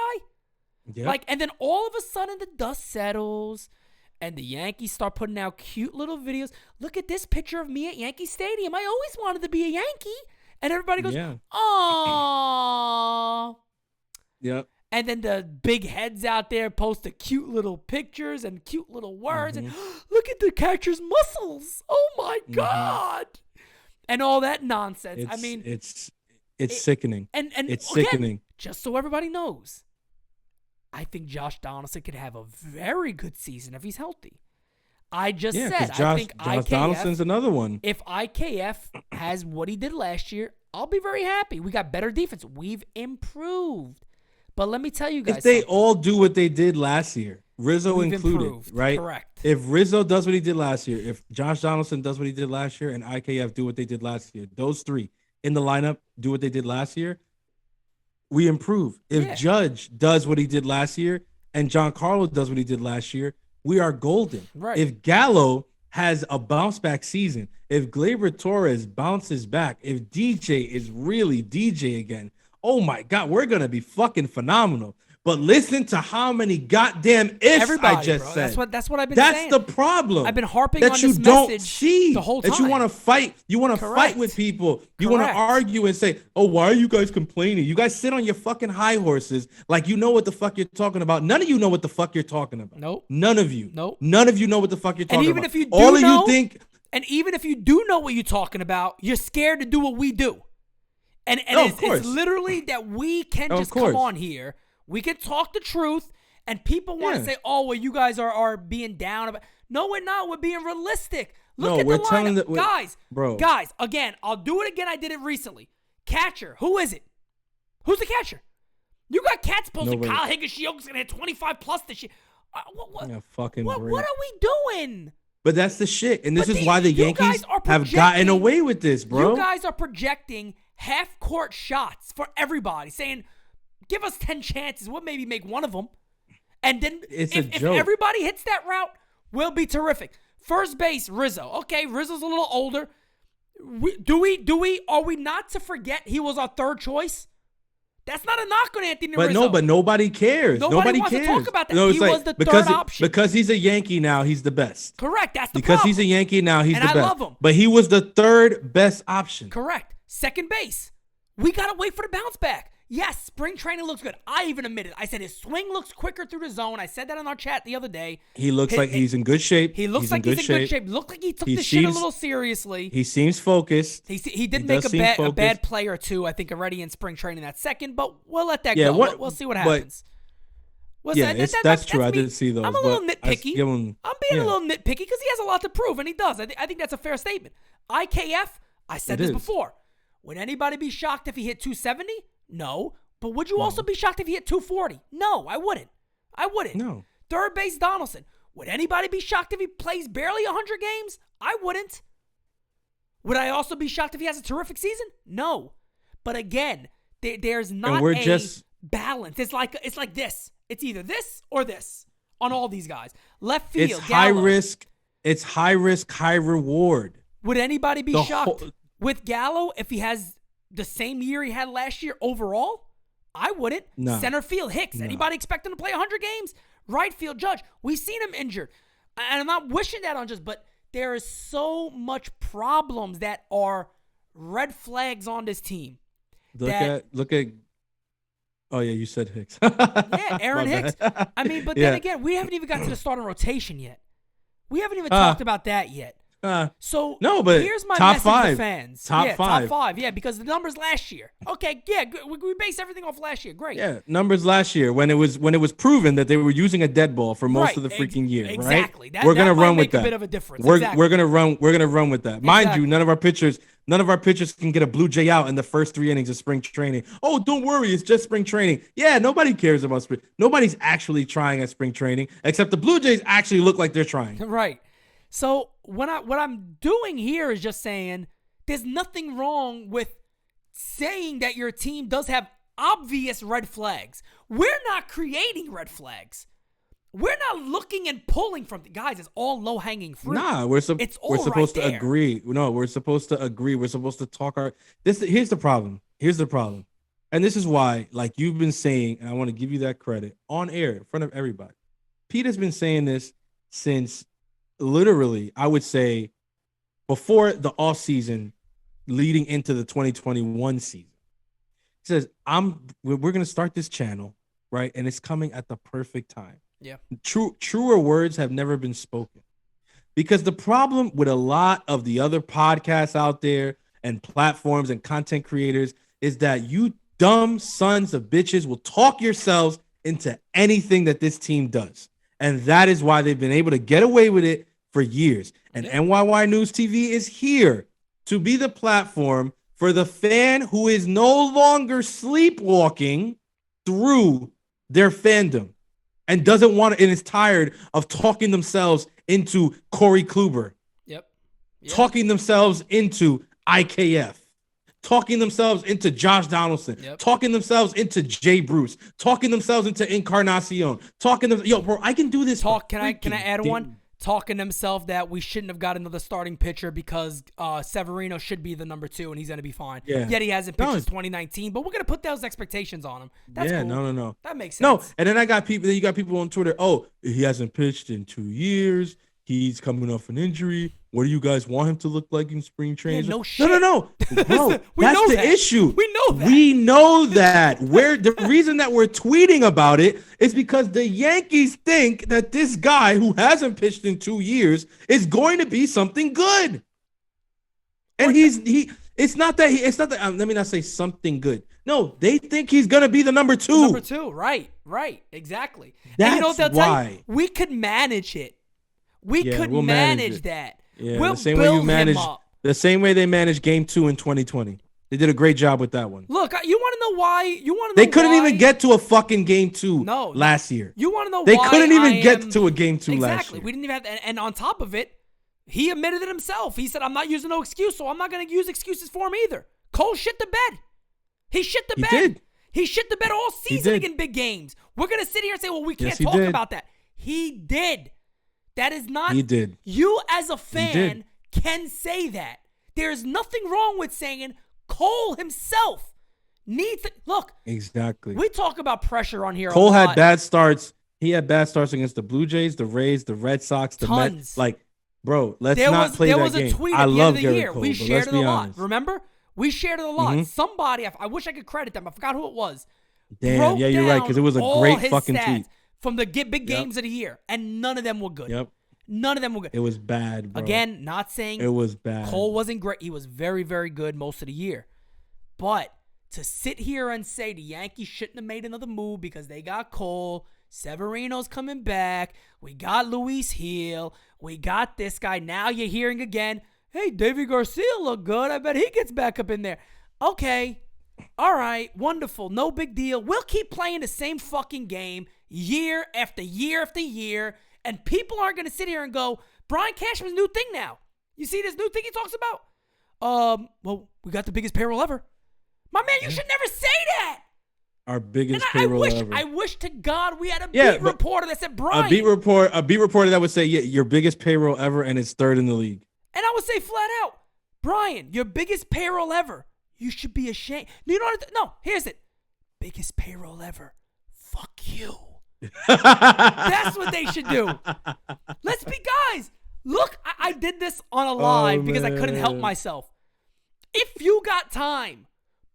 Yep. And then all of a sudden the dust settles and the Yankees start putting out cute little videos. Look at this picture of me at Yankee Stadium. I always wanted to be a Yankee. And everybody goes, "Aww." Yep. And then the big heads out there post the cute little pictures and cute little words. And look at the catcher's muscles. Oh, my God. And all that nonsense. It's sickening. And it's again, sickening. Just so everybody knows, I think Josh Donaldson could have a very good season if he's healthy. I just said, I think Josh Donaldson's another one. If IKF has what he did last year, I'll be very happy. We got better defense. We've improved. But let me tell you guys, if they all do what they did last year, Rizzo included, improved, right? Correct. If Rizzo does what he did last year, if Josh Donaldson does what he did last year, and IKF do what they did last year, those three in the lineup do what they did last year, we improve. If Judge does what he did last year and Giancarlo does what he did last year, we are golden. Right. If Gallo has a bounce back season, if Gleyber Torres bounces back, if DJ is really DJ again, oh my God, we're going to be fucking phenomenal. But listen to how many goddamn ifs I just said. That's what I've been saying. That's the problem. I've been harping that on you this don't message see, the whole time. that you want to fight. You want to fight with people. You want to argue and say, oh, why are you guys complaining? You guys sit on your fucking high horses like you know what the fuck you're talking about. None of you know what the fuck you're talking about. Nope. None of you. Nope. None of you know what the fuck you're talking about. And even if you do all of know, you think. And even if you do know what you're talking about, you're scared to do what we do. And it's literally that we can just come on here. We can talk the truth, and people want to say, "Oh, well, you guys are being down about." No, we're not. We're being realistic. Look at the lineup, guys. Again, I'll do it again. I did it recently. Catcher, who is it? Who's the catcher? You got cats posting. Kyle Higashioka's gonna hit 25 plus this year. What are we doing? But that's the shit, and this is why the Yankees have gotten away with this, bro. You guys are projecting half-court shots for everybody, saying, give us 10 chances. We'll maybe make one of them. And then if everybody hits that route, we'll be terrific. First base, Rizzo. Okay, Rizzo's a little older. Are we not to forget he was our third choice? That's not a knock on Anthony Rizzo. But nobody cares. Nobody wants cares. to talk about that. He was the third option. Because he's a Yankee now, he's the best. Correct. That's the problem. Because he's a Yankee now, he's the best. And I love him. But he was the third best option. Correct. Second base. We got to wait for the bounce back. Yes, spring training looks good. I even admitted. I said his swing looks quicker through the zone. I said that on our chat the other day. He looks like he's in good shape. He looks like he's in good shape. Looked like he took this shit a little seriously. He seems focused. He did make a bad play or two, I think, already in spring training that second, but we'll let that go. We'll see what happens. That's true. I didn't see those. I'm a little nitpicky. I'm being a little nitpicky because he has a lot to prove, and he does. I think that's a fair statement. IKF, I said this before. Would anybody be shocked if he hit 270? No. But would you also be shocked if he hit 240? No, I wouldn't. No. Third base, Donaldson. Would anybody be shocked if he plays barely 100 games? I wouldn't. Would I also be shocked if he has a terrific season? No. But again, there's not balance. It's like this. It's either this or this on all these guys. Left field, it's high Gallo. risk. It's high risk, high reward. Would anybody be shocked with Gallo if he has the same year he had last year overall? I wouldn't. No. Center field, Hicks. No. Anybody expect him to play 100 games? Right field, Judge. We've seen him injured. And I'm not wishing that on Judge, but there is so much problems that are red flags on this team. Look at. Oh yeah, you said Hicks. Yeah, Aaron Hicks. I mean, but then again, we haven't even got to the starting rotation yet. We haven't even talked about that yet. So no, but here's my top message five to fans. Top five. Top five. Yeah, because the numbers last year. Okay, yeah, we base everything off last year. Great. Yeah, numbers last year when it was proven that they were using a dead ball for most of the freaking year. Exactly. Right? We're gonna run with that. A bit of a difference. We're gonna run with that. Mind Exactly. you, none of our pitchers can get a Blue Jay out in the first 3 innings of spring training. Oh, don't worry, it's just spring training. Yeah, nobody cares about spring. Nobody's actually trying at spring training, except the Blue Jays actually look like they're trying. Right. So what I'm doing here is just saying there's nothing wrong with saying that your team does have obvious red flags. We're not creating red flags. We're not looking and pulling from guys. It's all low hanging fruit. Nah, we're supposed to agree. No, we're supposed to agree. We're supposed to talk here's the problem. And this is why, like you've been saying, and I want to give you that credit on air in front of everybody. Pete has been saying this since literally, I would say, before the off season leading into the 2021 season. He says, we're going to start this channel, right? And it's coming at the perfect time. Yeah. Truer words have never been spoken. Because the problem with a lot of the other podcasts out there and platforms and content creators is that you dumb sons of bitches will talk yourselves into anything that this team does. And that is why they've been able to get away with it for years. And NyynewsTV is here to be the platform for the fan who is no longer sleepwalking through their fandom and doesn't want to, and is tired of talking themselves into Corey Kluber. Yep. Talking themselves into IKF. Talking themselves into Josh Donaldson, talking themselves into Jay Bruce, talking themselves into Encarnacion, bro, I can do this. Can I add one? Talking themselves that we shouldn't have got another starting pitcher because Severino should be the number 2 and he's going to be fine. Yeah. Yet he hasn't pitched since 2019, but we're going to put those expectations on him. That's cool. No. That makes sense. No, and then you got people on Twitter, oh, he hasn't pitched in 2 years. He's coming off an injury. What do you guys want him to look like in spring training? No shit. No. Bro, that's the issue. We know that. We know that. The reason that we're tweeting about it is because the Yankees think that this guy who hasn't pitched in 2 years is going to be something good. And it's not that let me not say something good. No, they think he's going to be the number 2. Number 2, right, exactly. That's and you know what they'll why. tell you? We could manage it. We'll manage that. Yeah, we'll the same way the same way they managed Game 2 in 2020. They did a great job with that one. Look, you want to know why? They couldn't even get to a fucking Game 2 last year. You want to know they why? They couldn't even get to a Game 2 last year. Exactly. We didn't even have and on top of it, he admitted it himself. He said, I'm not using no excuse, so I'm not going to use excuses for him either. Cole shit the bed. He shit the bed. Did. He shit the bed all season in big games. We're going to sit here and say, well, we can't talk about that. He did. That is not. He did. You as a fan can say that. There's nothing wrong with saying Cole himself needs to look. Exactly. We talk about pressure on here. Cole had bad starts. He had bad starts against the Blue Jays, the Rays, the Red Sox, the Mets. Like, bro, let's not play that game. There was a tweet I at the love end of the Garrett year. Cole, We shared it a lot. Honest. Remember? We shared it a lot. Somebody, I wish I could credit them. I forgot who it was. Damn, yeah, you're right, because it was a great fucking tweet. From the big games of the year, and none of them were good. Yep. None of them were good. It was bad, bro. Again, not saying it was bad. Cole wasn't great. He was very, very good most of the year. But to sit here and say the Yankees shouldn't have made another move because they got Cole, Severino's coming back, we got Luis Gil, we got this guy. Now you're hearing again, hey, Davy Garcia looked good. I bet he gets back up in there. Okay. All right. Wonderful. No big deal. We'll keep playing the same fucking game year after year after year. And people aren't going to sit here and go, Brian Cashman's new thing now. You see this new thing he talks about? Well, we got the biggest payroll ever. My man, you should never say that. Our biggest payroll ever. I wish to God we had a beat reporter that said, Brian. A beat reporter that would say, yeah, your biggest payroll ever, and it's third in the league. And I would say flat out, Brian, your biggest payroll ever. You should be ashamed. You know what? No, here's it. Biggest payroll ever. Fuck you. That's what they should do. Let's be guys. Look, I did this on a live because I couldn't help myself. If you got time,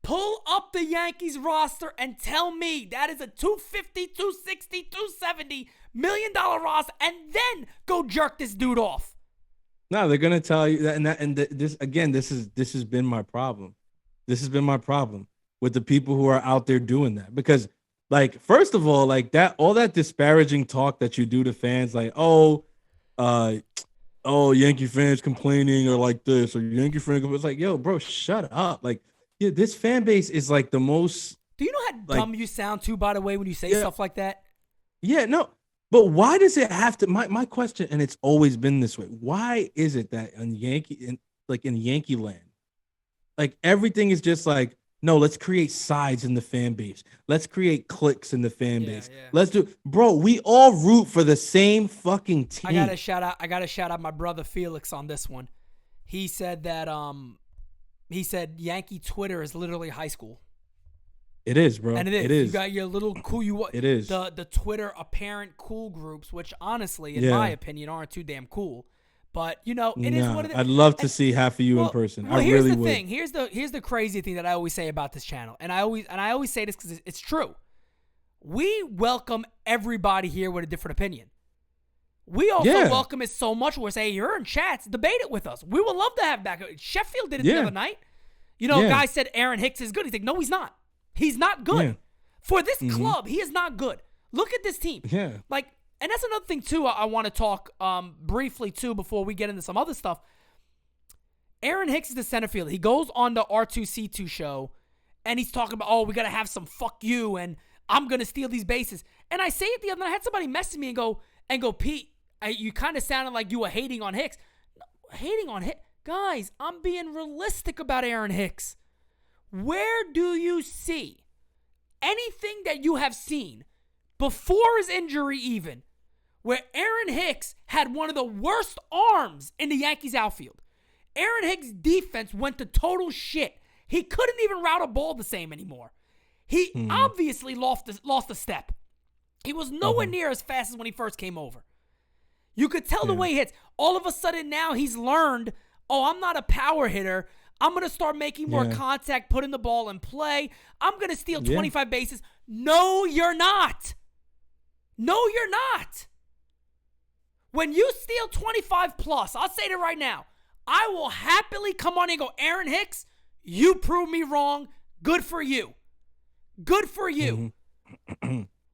pull up the Yankees roster and tell me that is a $250, $260, $270 million roster, and then go jerk this dude off. No, they're gonna tell you that, this again. This has been my problem. This has been my problem with the people who are out there doing that, because, like, first of all, like that, all that disparaging talk that you do to fans, like, Yankee fans complaining or like this, or Yankee fans, it's like, yo, bro, shut up. Like, yeah, this fan base is like the most. Do you know how dumb you sound too, by the way, when you say stuff like that? Yeah, no. But why does it have to? My question, and it's always been this way. Why is it that in Yankee land, like everything is just like, no, let's create sides in the fan base. Let's create cliques in the fan base. Yeah. Let's do, bro. We all root for the same fucking team. I gotta shout out my brother Felix on this one. He said that Yankee Twitter is literally high school. It is, bro. And it is. You got your little cool. It is the Twitter apparent cool groups, which honestly, in my opinion, aren't too damn cool. But it is what it is. I'd love to see half of you in person. I really would. Here's the crazy thing that I always say about this channel, and I always say this because it's true. We welcome everybody here with a different opinion. We also welcome it so much. We're saying, you're in chats, debate it with us. We would love to have back. Sheffield did it the other night. A guy said Aaron Hicks is good. He's like, no, he's not. He's not good. Yeah. For this club, he is not good. Look at this team. Yeah. And that's another thing, too, I want to talk briefly, too, before we get into some other stuff. Aaron Hicks is the center fielder. He goes on the R2C2 show, and he's talking about, we got to have some fuck you, and I'm going to steal these bases. And I say it the other night. I had somebody message me and go, Pete, you kind of sounded like you were hating on Hicks. No, hating on Hicks? Guys, I'm being realistic about Aaron Hicks. Where do you see anything that you have seen before his injury even, where Aaron Hicks had one of the worst arms in the Yankees outfield? Aaron Hicks' defense went to total shit. He couldn't even route a ball the same anymore. He obviously lost a step. He was nowhere near as fast as when he first came over. You could tell the way he hits. All of a sudden now he's learned, I'm not a power hitter. I'm going to start making more contact, putting the ball in play. I'm going to steal 25 bases. No, you're not. No, you're not. When you steal 25 plus, I'll say it right now, I will happily come on and go, Aaron Hicks, you proved me wrong. Good for you. Good for you.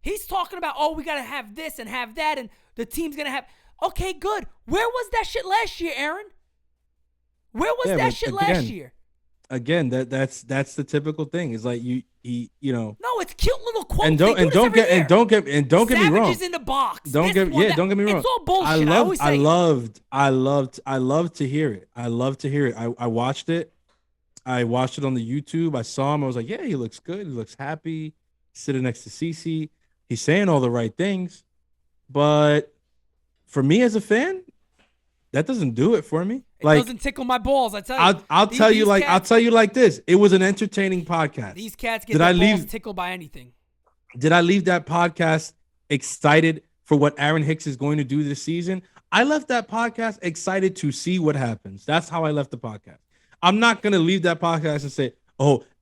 He's talking about, we got to have this and have that, and the team's going to have. Okay, good. Where was that shit last year, Aaron? Where was that shit last year? Again, that's the typical thing. It's like you know. No, it's cute little quotes. And don't get me wrong. Savages in the box. Don't get me wrong. It's all bullshit. I loved to hear it. I love to hear it. I watched it. I watched it on the YouTube. I saw him. I was like, yeah, he looks good. He looks happy. Sitting next to CeCe. He's saying all the right things. But for me as a fan, that doesn't do it for me. It doesn't tickle my balls. I tell you. I'll tell you like this. It was an entertaining podcast. These cats get their balls tickled by anything. Did I leave that podcast excited for what Aaron Hicks is going to do this season? I left that podcast excited to see what happens. That's how I left the podcast. I'm not going to leave that podcast and say,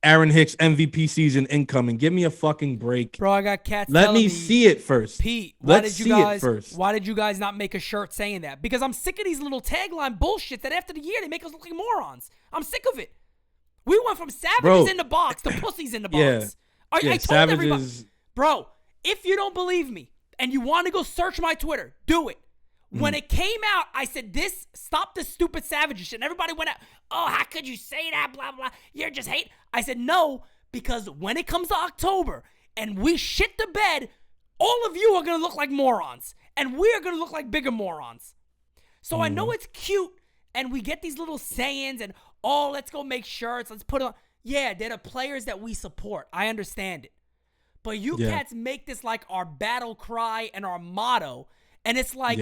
Aaron Hicks MVP season incoming. Give me a fucking break. Bro, I got cats Let me see it first. Pete, why did you guys not make a shirt saying that? Because I'm sick of these little tagline bullshit that after the year they make us look like morons. I'm sick of it. We went from savages in the box to pussies in the box. I told everybody. Bro, if you don't believe me and you want to go search my Twitter, do it. When it came out, I said, stop this stupid savage shit. And everybody went out, how could you say that, blah, blah. You're just hate. I said, no, because when it comes to October and we shit the bed, all of you are going to look like morons. And we are going to look like bigger morons. So I know it's cute, and we get these little sayings, and, oh, let's go make shirts. Let's put on. Yeah, they're the players that we support. I understand it. But you cats make this like our battle cry and our motto. And it's like,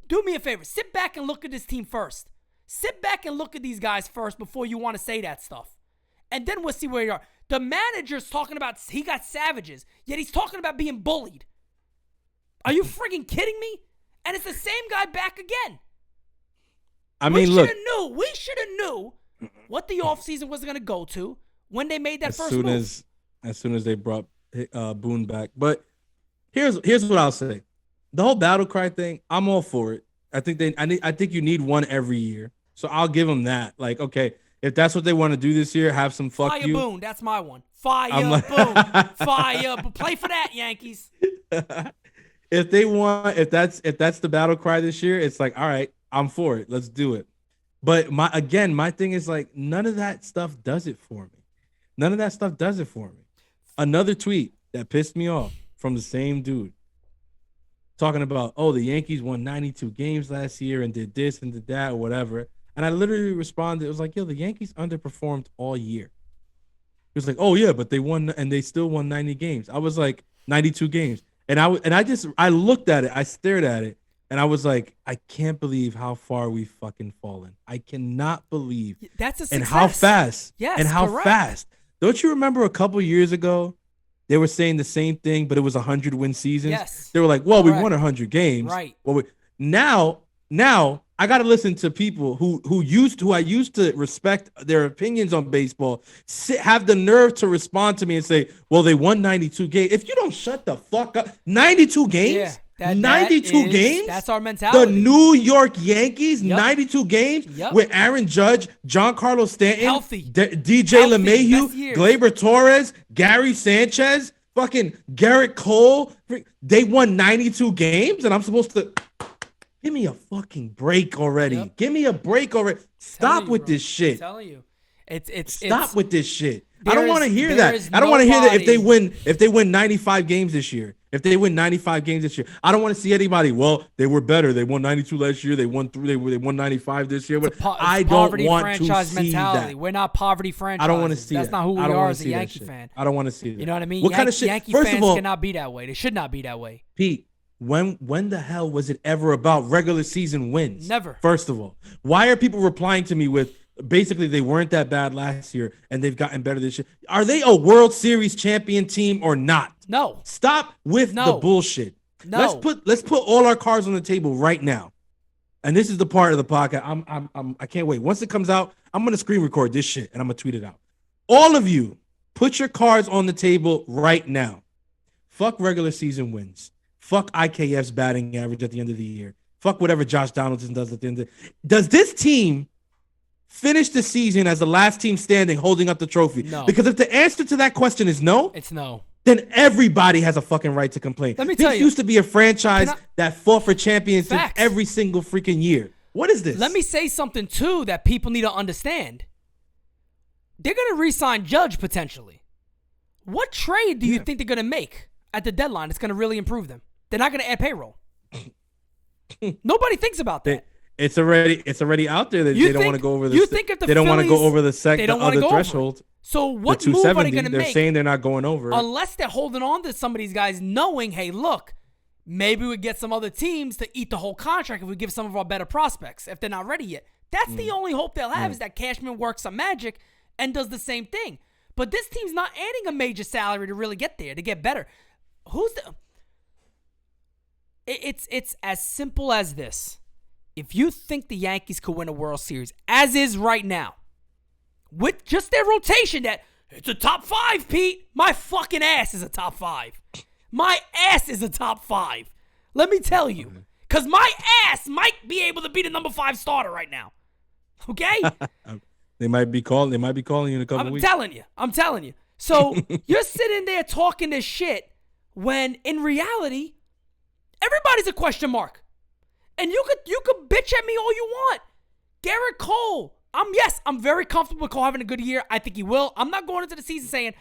do me a favor. Sit back and look at this team first. Sit back and look at these guys first before you want to say that stuff. And then we'll see where you are. The manager's talking about he got savages, yet he's talking about being bullied. Are you friggin' kidding me? And it's the same guy back again. I mean, look. We should have knew what the offseason was going to go to when they made that first move. As soon as they brought Boone back. But here's what I'll say. The whole battle cry thing, I'm all for it. I think you need one every year. So I'll give them that. Like, okay, if that's what they want to do this year, have some fuck Fire you. Boone, that's my one. Fire Boone. Fire. Play for that, Yankees. If that's the battle cry this year, it's like, all right, I'm for it. Let's do it. But my thing is like, none of that stuff does it for me. None of that stuff does it for me. Another tweet that pissed me off from the same dude talking about, oh, the Yankees won 92 games last year and did this and did that or whatever. And I literally responded, it was like, yo, the Yankees underperformed all year. He was like, oh yeah, but they won and they still won 90 games. I was like, 92 games. And I looked at it, I stared at it, and I was like, I can't believe how far we've fucking fallen. I cannot believe. That's a success. And how fast. Yes, and how correct. fast. Don't you remember a couple years ago, they were saying the same thing, but it was 100-win seasons? Yes. They were like, well, Correct. we won 100 games. Right. Well, now I got to listen to people who I used to respect their opinions on baseball, have the nerve to respond to me and say, well, they won 92 games. If you don't shut the fuck up, 92 games? Yeah, 92 games? That's our mentality. The New York Yankees, 92 games with Aaron Judge, Giancarlo Stanton, Healthy. DJ Healthy. LeMahieu, Best years. Gleyber Torres, Gary Sanchez, fucking Garrett Cole. They won 92 games, and I'm supposed to... Give me a fucking break already. Yep. Give me a break already. Stop with this shit. I'm telling you. Stop with this shit. I don't want to hear that. is I don't want to hear that nobody- if they win 95 games this year. If they win 95 games this year, I don't want to see anybody. Well, they were better. They won 92 last year. They won 95 this year. But I don't want to see that. We're not poverty franchise. I don't want to see That's that. not who we are as a Yankee fan. I don't want to see that. You know what I mean? What kind of shit? Yankee First fans of all, cannot be that way. They should not be that way. Pete, when the hell was it ever about regular season wins? Never. First of all, why are people replying to me with basically they weren't that bad last year and they've gotten better this year? Are they a World Series champion team or not? No. Stop with the bullshit. No. Let's put all our cards on the table right now. And this is the part of the podcast. I can't wait. Once it comes out, I'm gonna screen record this shit and I'm gonna tweet it out. All of you, put your cards on the table right now. Fuck regular season wins. Fuck IKF's batting average at the end of the year. Fuck whatever Josh Donaldson does at the end of the year. Does this team finish the season as the last team standing holding up the trophy? No. Because if the answer to that question is no, It's no. then everybody has a fucking right to complain. Let me tell This you. used to be a franchise that fought for championships Facts. every single freaking year. What is this? Let me say something, too, that people need to understand. They're going to re-sign Judge, potentially. What trade do you think they're going to make at the deadline that's going to really improve them? They're not going to add payroll. Nobody thinks about that. It's already out there that they don't want to go over the. You think if the they don't want to go Phillies- over the they don't wanna other go over it. threshold. So what the move are they 270, going to they're make? saying they're not going over it. Unless they're holding on to some of these guys knowing, hey, look, maybe we get some other teams to eat the whole contract if we give some of our better prospects if they're not ready yet. That's the only hope they'll have is that Cashman works some magic and does the same thing. But this team's not adding a major salary to really get there, to get better. It's as simple as this. If you think the Yankees could win a World Series, as is right now, with just their rotation, that it's a top 5, Pete. My fucking ass is a top 5. My ass is a top 5. Let me tell you. Because my ass might be able to be the number 5 starter right now. Okay? They might be calling you in a couple weeks. I'm telling you. So you're sitting there talking this shit when in reality, everybody's a question mark. And you could bitch at me all you want. Garrett Cole. I'm very comfortable with Cole having a good year. I think he will. I'm not going into the season saying,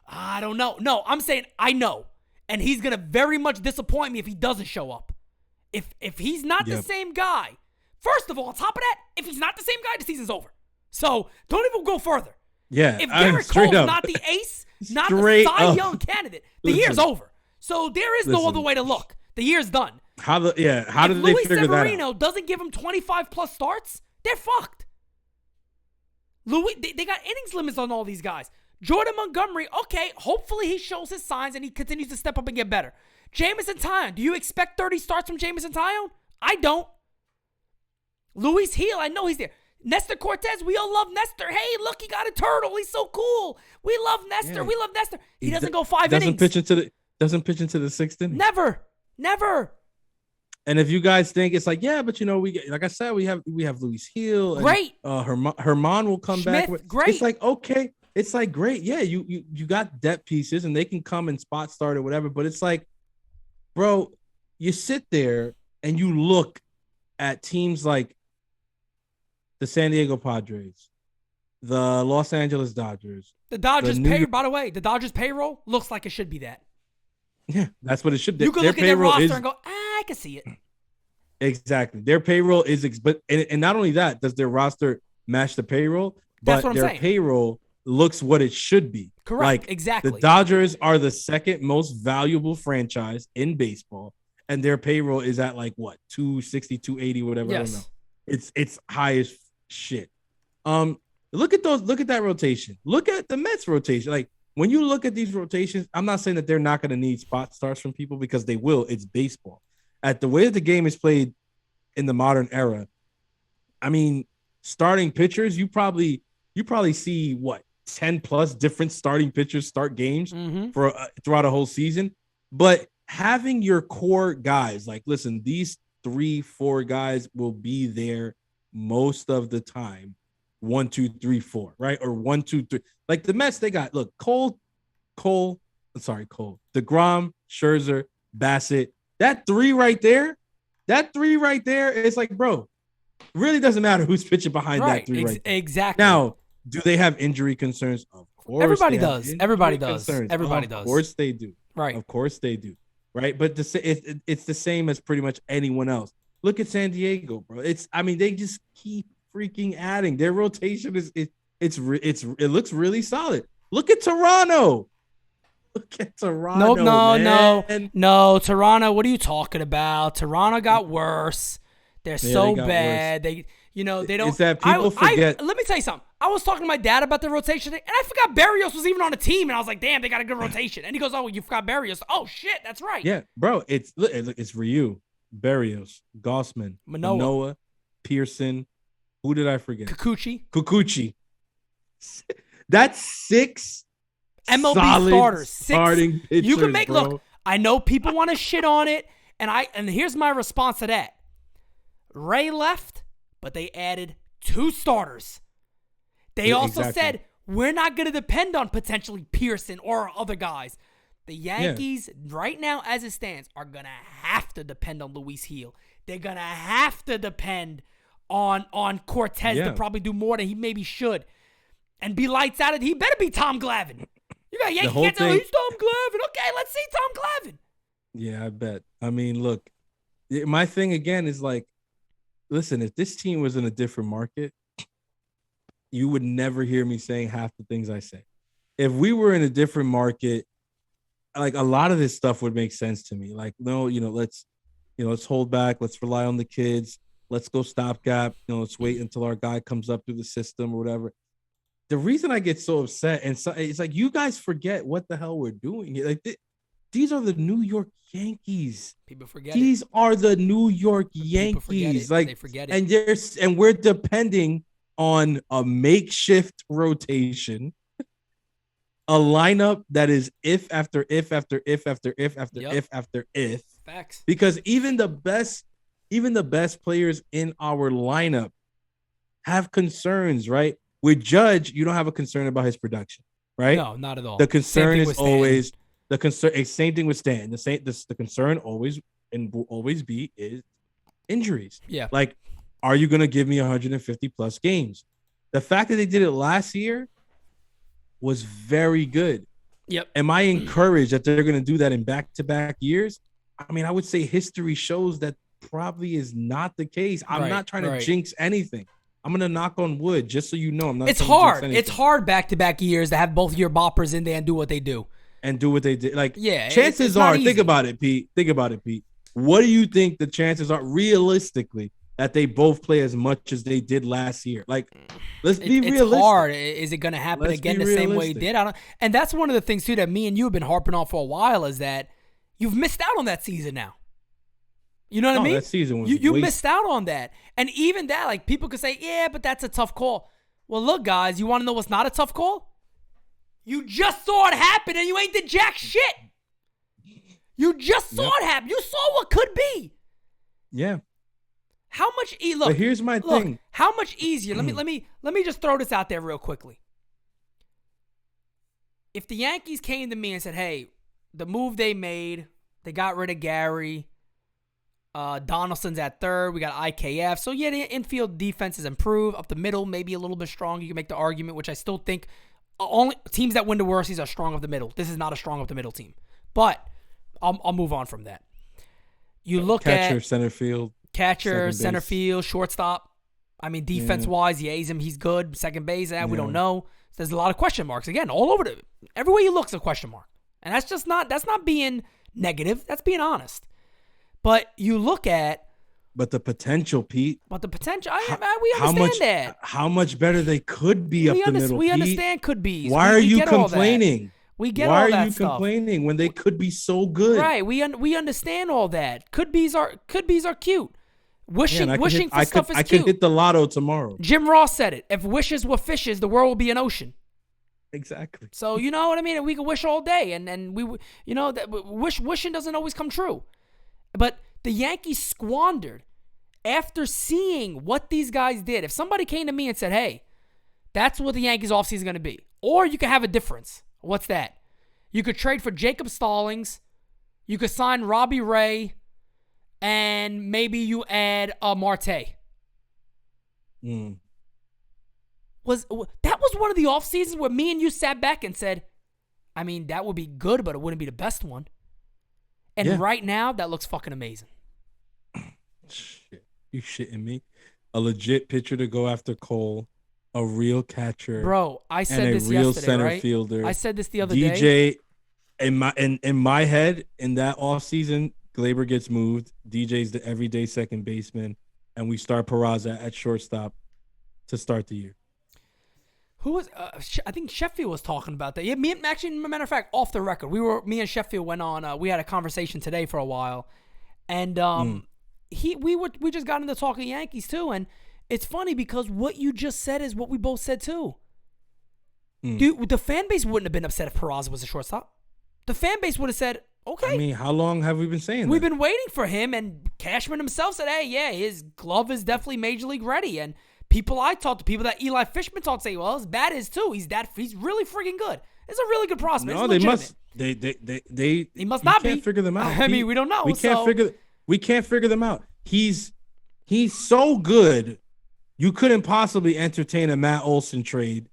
I don't know. No, I'm saying I know. And he's going to very much disappoint me if he doesn't show up. If he's not the same guy, first of all, on top of that, if he's not the same guy, the season's over. So don't even go further. Yeah. If Garrett Cole's not the ace, not the Cy Young candidate, the year's over. So there is no other way to look. The year's done. How did they figure that out? Luis Severino doesn't give him 25 plus starts, they're fucked. They got innings limits on all these guys. Jordan Montgomery, okay, hopefully he shows his signs and he continues to step up and get better. Jameson Taillon, do you expect 30 starts from Jameson Taillon? I don't. Luis Heel, I know he's there. Nestor Cortez, we all love Nestor. Hey, look, he got a turtle. He's so cool. We love Nestor. Yeah. We love Nestor. He doesn't go 5 innings. Doesn't pitch into the 6th inning. Never. And if you guys think it's like, yeah, but we get, like I said, we have Luis Heel. Great. And, Herman will come Schmidt, back. Great. It's like, okay. It's like, great. Yeah, you got depth pieces and they can come and spot start or whatever. But it's like, bro, you sit there and you look at teams like the San Diego Padres, the Los Angeles Dodgers. The Dodgers by the way, the Dodgers payroll looks like it should be that. Yeah, that's what it should be. You can look at their roster and go, I can see it. Exactly. Their payroll is, and not only that, does their roster match the payroll, but their payroll looks what it should be. Correct. Exactly. The Dodgers are the second most valuable franchise in baseball, and their payroll is at like what, 260, 280, whatever. Yes. I don't know. It's high as shit. Look at that rotation. Look at the Mets rotation. Like, when you look at these rotations, I'm not saying that they're not going to need spot starts from people, because they will. It's baseball. At the way that the game is played in the modern era, I mean, starting pitchers, you probably see what, 10 plus different starting pitchers start games for throughout a whole season. But having your core guys, like, listen, these 3-4 guys will be there most of the time. 1, 2, 3, 4, right? Or 1, 2, 3. Like the Mets, they got, look, Cole, DeGrom, Scherzer, Bassett. That three right there, it's like, bro, it really doesn't matter who's pitching behind that three right there. Exactly. Now, do they have injury concerns? Of course. Everybody does. Everybody does. Everybody does. Of course they do. Right. Of course they do. Right. But it's the same as pretty much anyone else. Look at San Diego, bro. They just keep freaking adding. Their rotation it looks really solid. Look at Toronto. No. Toronto, what are you talking about? Toronto got worse. They're so bad. Worse. They don't. Is that people forget? Let me tell you something. I was talking to my dad about the rotation, and I forgot Barrios was even on a team, and I was like, damn, they got a good rotation. And he goes, oh, you forgot Barrios. Oh shit, that's right. Yeah, bro. It's Ryu, Barrios, Gossman, Manoah, Pearson. Who did I forget? Kikuchi. That's 6 MLB starters. 6 starting pitchers, you can make bro. Look, I know people want to shit on it, and here's my response to that. Ray left, but they added 2 starters. They also said, we're not going to depend on potentially Pearson or other guys. The Yankees, right now as it stands, are going to have to depend on Luis Heel. They're going to have to depend on Cortez to probably do more than he maybe should. And be lights out. He better be Tom Glavine. You got Yankee can't tell he's Tom Glavine. Okay, let's see Tom Glavine. Yeah, I bet. I mean, look, my thing again is like, listen, if this team was in a different market, you would never hear me saying half the things I say. If we were in a different market, like, a lot of this stuff would make sense to me. Like, no, let's hold back. Let's rely on the kids. Let's go stopgap. Let's wait until our guy comes up through the system or whatever. The reason I get so upset, and so it's like, you guys forget what the hell we're doing here. Like, these are the New York Yankees. People forget these are the New York Yankees. Like, they forget it. And we're depending on a makeshift rotation, a lineup that is if after if after if after if after if after if. Facts. Because even the best players in our lineup have concerns, right? With Judge, you don't have a concern about his production, right? No, not at all. The concern is always the concern. Same thing with Stan. The concern always and will always be is injuries. Yeah. Like, are you going to give me 150 plus games? The fact that they did it last year was very good. Yep. Am I encouraged that they're going to do that in back-to-back years? I mean, I would say history shows that probably is not the case. I'm Right, not trying to right. jinx anything. I'm gonna knock on wood just so you know. I'm not. It's trying to jinx hard. anything. It's hard back-to-back years to have both your boppers in there and do what they do. And do what they did. Like, Yeah, chances it's not are, easy. think about it, Pete. Think about it, Pete. What do you think the chances are realistically that they both play as much as they did last year? Like, let's be realistic. It's hard. Is it going to happen Let's again be the same way realistic. it did? I don't. And that's one of the things too that me and you have been harping on for a while is that you've missed out on that season now. You know what I mean? That season was you wasted. missed out on that. And even that, like, people could say, yeah, but that's a tough call. Well, look, guys, you want to know what's not a tough call? You just saw it happen and you ain't did jack shit. You just saw it happen. You saw what could be. Yeah. How much look? But here's my thing. How much easier? Let me just throw this out there real quickly. If the Yankees came to me and said, "Hey, the move they made, they got rid of Gary, Donaldson's at third, we got IKF, so yeah, the infield defense is improved up the middle, maybe a little bit strong. You can make the argument, which I still think only teams that win the World Series are strong up the middle. This is not a strong up the middle team, but I'll move on from that. You look Catcher, at center field. catcher, second center base. field, shortstop. I mean, defense-wise, he's good. Second base, we don't know. There's a lot of question marks. Again, all over everywhere you look is a question mark. And that's not being negative. That's being honest. But you look at... But the potential, Pete. we understand that. How much better they could be up the middle, We Pete. understand could be. Why are you complaining? We get all that Why are you stuff. complaining when they could be so good? Right. We understand all that. Could be's are cute. Wishing for stuff is I cute. could hit the lotto tomorrow. Jim Ross said it. If wishes were fishes, the world would be an ocean. Exactly. So you know what I mean? And we can wish all day, and we, you know, that wishing doesn't always come true. But the Yankees squandered after seeing what these guys did. If somebody came to me and said, "Hey, that's what the Yankees offseason is going to be," or you could have a difference. What's that? You could trade for Jacob Stallings. You could sign Robbie Ray, and maybe you add a Marte. That was one of the off seasons where me and you sat back and said, I mean, that would be good, but it wouldn't be the best one. And right now, that looks fucking amazing. Shit. You shitting me? A legit pitcher to go after Cole, a real catcher, bro. I said and this a real yesterday, center right? fielder. I said this the other DJ, day. in my head, in that offseason, Glaber gets moved. DJ's the everyday second baseman, and we start Peraza at shortstop to start the year. Who was? I think Sheffield was talking about that. Yeah, actually, matter of fact, off the record, me and Sheffield went on. We had a conversation today for a while, and we just got into talking Yankees too, and it's funny because what you just said is what we both said too. Dude, the fan base wouldn't have been upset if Peraza was a shortstop. The fan base would have said, "Okay." I mean, how long have we been saying We've that? been waiting for him, and Cashman himself said, "Hey, yeah, his glove is definitely major league ready." And people I talked to, people that Eli Fishman talked, say, "Well, his bat is too. He's really freaking good. It's a really good prospect." No, it's they legitimate. must. He must not be. Can't figure them out. I mean, we don't know. We can't figure them out. He's so good. You couldn't possibly entertain a Matt Olson trade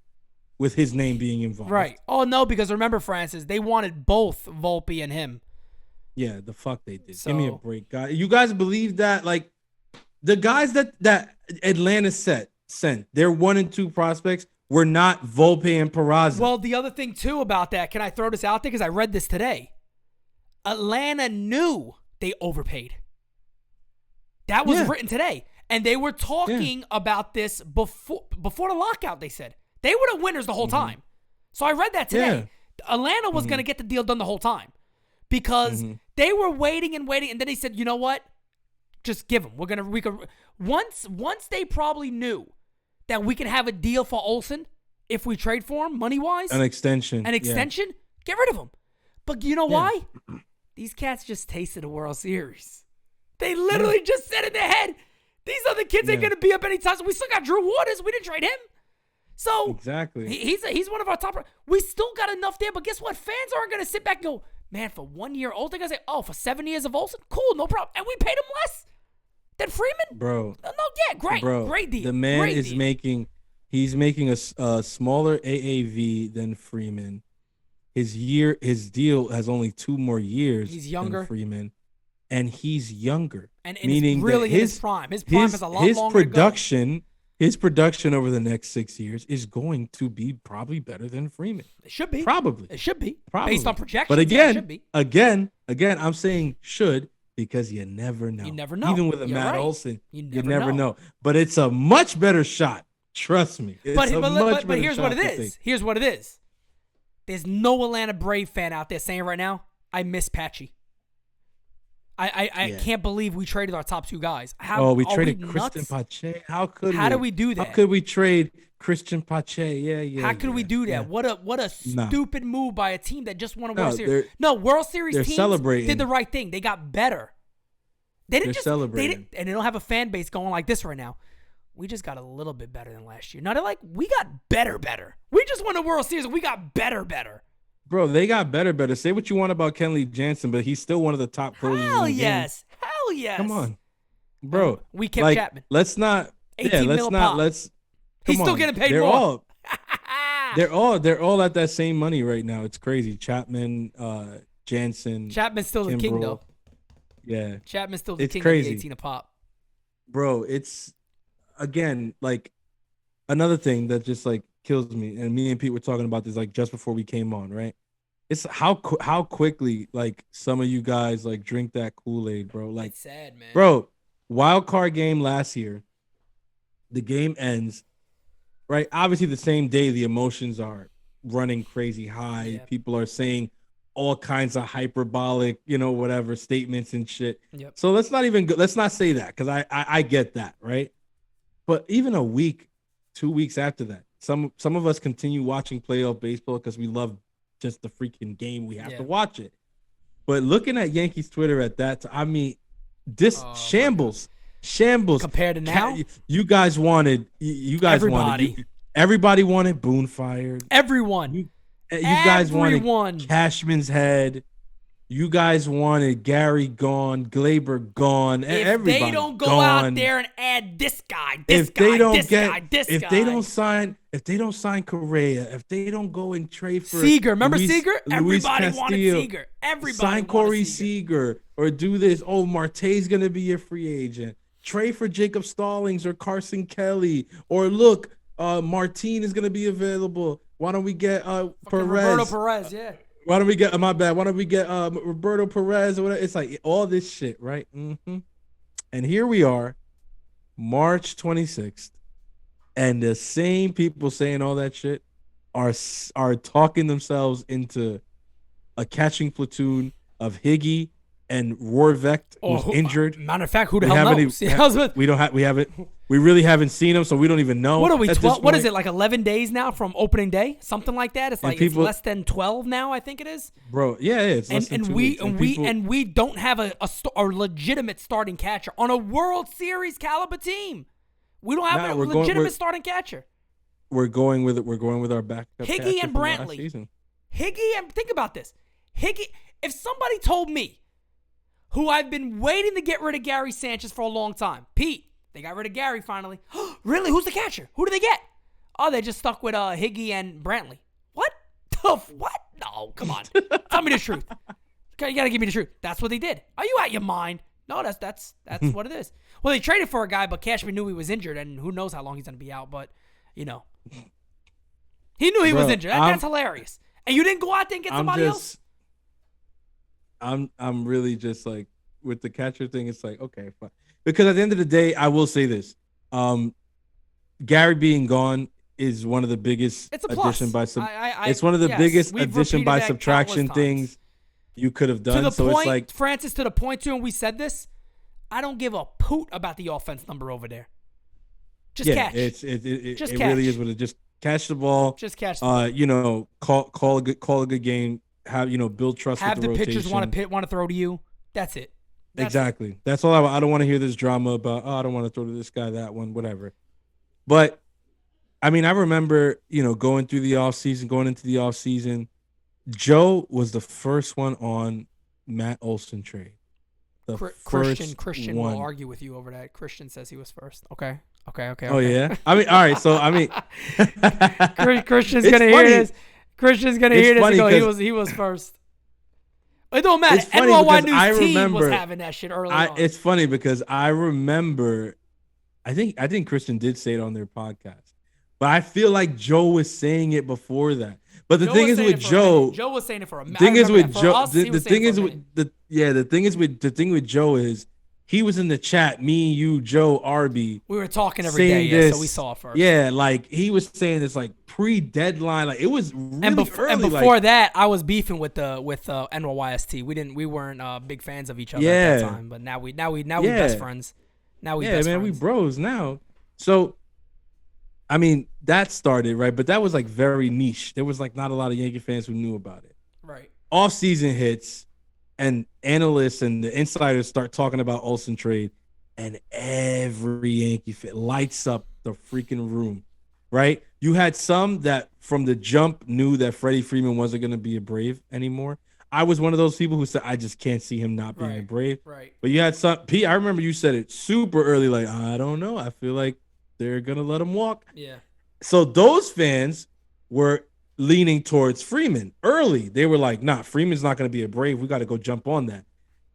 with his name being involved. Right. Oh, no, because remember, Francis, they wanted both Volpe and him. Yeah, the fuck they did. So, give me a break, guys. You guys believe that? Like, the guys that Atlanta sent, their 1 and 2 prospects were not Volpe and Peraza. Well, the other thing, too, about that, can I throw this out there? Because I read this today. Atlanta knew they overpaid. That was written today. And they were talking about this before the lockout, they said. They were the winners the whole time. So I read that today. Yeah. Atlanta was going to get the deal done the whole time because they were waiting and waiting. And then they said, you know what? Just give them. Once they probably knew that we can have a deal for Olsen if we trade for him, money-wise. An extension. Get rid of him. But you know why? These cats just tasted a World Series. They literally just said in their head, these other kids ain't going to be up anytime. So we still got Drew Waters. We didn't trade him. So exactly, he's one of our top. We still got enough there, but guess what? Fans aren't going to sit back and go, man, for 1 year old, they're going to say, oh, for 7 years of Olsen? Cool, no problem. And we paid him less than Freeman? Bro. No, great. Bro, great deal. The man great is deal. he's making a smaller AAV than Freeman. His deal has only 2 more years He's younger. than Freeman. and he's younger. And meaning it's really that his prime. His prime is a lot longer His production over the next 6 years is going to be probably better than Freeman. It should be. Probably. It should be. Probably. Based on projections, but again, it should be. Again, I'm saying should because you never know. You never know. Even with a You're Matt right. Olson, You you never never know. know. But it's a much better shot. Trust me. But here's what it is. Here's what it is. There's no Atlanta Brave fan out there saying right now, I miss Patchy. I can't believe we traded our top two guys. We traded Christian Pache. How did we do that? How could we trade Christian Pache? Yeah. How could we do that? Yeah. What a stupid move by a team that just won a World Series. World Series teams celebrating. did the right thing. They got better. They're celebrating. And they don't have a fan base going like this right now. We just got a little bit better than last year. Now they're like, we got better. We just won a World Series and we got better. Bro, they got better. Say what you want about Kenley Jansen, but he's still one of the top closers. Hell yes. Come on, bro. We kept Chapman. Let's not. He's still getting paid more. They're all at that same money right now. It's crazy. Chapman, Jansen. Chapman's still the king though. Yeah. Chapman's still the king crazy. of the 18 a pop. Bro, it's again like another thing that just like kills me. And me and Pete were talking about this like just before we came on, right? It's how quickly like some of you guys like drink that Kool-Aid, bro. Like, it's sad, man. Bro, wild card game last year. The game ends, right? Obviously, the same day the emotions are running crazy high. Yep. People are saying all kinds of hyperbolic, whatever statements and shit. Yep. So let's not say that because I get that, right? But even a week, 2 weeks after that, some of us continue watching playoff baseball because we love just the freaking game. We have to watch it. But looking at Yankees Twitter at that, this shambles. Compared to now, everybody wanted Boone fired. Everyone. You guys wanted Cashman's head. You guys wanted Gary gone, Glaber gone, everybody If they don't go gone. out there and add this guy, if they don't sign Correa, if they don't go and trade for Seager, remember Seager? Everybody wanted Seager. Everybody sign Corey Seager or do this. Oh, Marte's gonna be a free agent. Trade for Jacob Stallings or Carson Kelly. Or look, Martin is gonna be available. Why don't we get Perez? Roberto Perez, yeah. Why don't we get Roberto Perez or whatever? It's like all this shit, right? Mm-hmm. And here we are, March 26th, and the same people saying all that shit are talking themselves into a catching platoon of Higgy and Rohrvecht, who's injured. Matter of fact, who the hell knows? We really haven't seen him, so we don't even know. What are we? What is it, like 11 days now from opening day? Something like that. It's like it's less than 12 now. I think it is. Bro, yeah, it's less than 2 weeks. We don't have a legitimate starting catcher on a World Series caliber team. We don't have a legitimate starting catcher. We're going with it. We're going with our backup Higgy and Brantley. Higgy and think about this. Higgy. If somebody told me, who I've been waiting to get rid of Gary Sanchez for a long time, Pete. They got rid of Gary finally. Really? Who's the catcher? Who do they get? Oh, they just stuck with Higgy and Brantley. What? What? No, come on. Tell me the truth. You got to give me the truth. That's what they did. Are you out your mind? No, that's what it is. Well, they traded for a guy, but Cashman knew he was injured, and who knows how long he's going to be out. But, he knew he was injured. That's hilarious. And you didn't go out there and get somebody else? I'm really just like, with the catcher thing, it's like, okay, fine. Because at the end of the day, I will say this. Gary being gone is one of the biggest addition by it's one of the biggest addition by subtraction things you could have done. To the so point, it's like, Francis, to the point too, and we said this, I don't give a poot about the offense number over there. Just catch. It really is what it just catch the ball. Just catch the ball. Call a good game. Have build trust. Have with the rotation. Pitchers want to throw to you. That's it. Exactly. That's all I don't want to hear this drama about, I don't want to throw to this guy, that one, whatever. But, I mean, I remember, going into the offseason, Joe was the first one on Matt Olson trade. Christian will argue with you over that. Christian says he was first. Okay. Oh, yeah? I mean, all right. So, I mean. Christian's going to hear this. Christian's going to hear this and go, he was first. It don't matter. It's funny NYY because News I team was remember having that shit early on. It's funny because I remember. I think Christian did say it on their podcast, but I feel like Joe was saying it before that. But the thing is with Joe, Joe was saying it for a minute. Thing is with Joe, us, the thing is with the thing with Joe is he was in the chat. Me, you, Joe, Arby. We were talking every day, so we saw it first. Yeah, like he was saying this like pre-deadline, like it was really early. And before that, I was beefing with NYYST. We weren't big fans of each other at that time, but now we best friends. Now we best friends. We bros now. So, I mean, that started right, but that was like very niche. There was like not a lot of Yankee fans who knew about it. Right. Off season hits, and analysts and the insiders start talking about Olsen trade, and every Yankee fan lights up the freaking room. Right? You had some that from the jump knew that Freddie Freeman wasn't going to be a Brave anymore. I was one of those people who said, I just can't see him not being a Brave. Right. But you had some, Pete, I remember you said it super early, like, I don't know. I feel like they're going to let him walk. Yeah. So those fans were leaning towards Freeman early. They were like, nah, Freeman's not going to be a Brave. We got to go jump on that.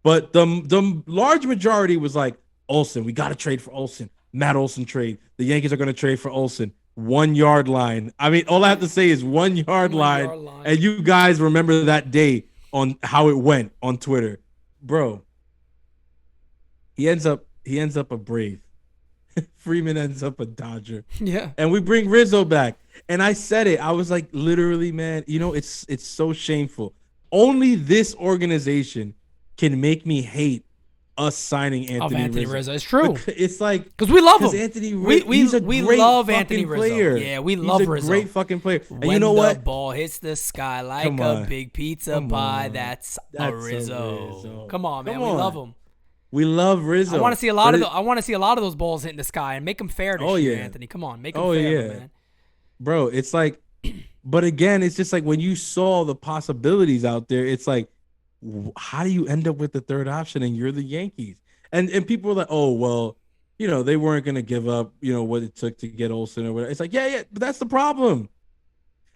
But the large majority was like, Olsen, we got to trade for Olsen. Matt Olsen trade. The Yankees are going to trade for Olsen. 1 yard line. I mean, all I have to say is 1 yard line. And you guys remember that day on how it went on Twitter. Bro, he ends up a Brave. Freeman ends up a Dodger. Yeah. And we bring Rizzo back. And I said it. I was like, literally, man, you know, it's so shameful. Only this organization can make me hate us signing Anthony Rizzo. It's true. It's like because we love him. Anthony Rizzo, he's a great love fucking Anthony Rizzo. player. Yeah, we love Rizzo. Great fucking player. And when you know what? The ball hits the sky like a big pizza pie. That's a Rizzo. Come on, man. We love him. We love Rizzo. I want to see a lot of those balls hitting the sky and make them fair this year, Anthony. Come on, make them fair, man. Bro, it's like, but again, it's just like when you saw the possibilities out there, it's like, how do you end up with the third option and you're the Yankees? And people were like, oh, well, you know, they weren't going to give up, you know, what it took to get Olsen or whatever. It's like, yeah, but that's the problem.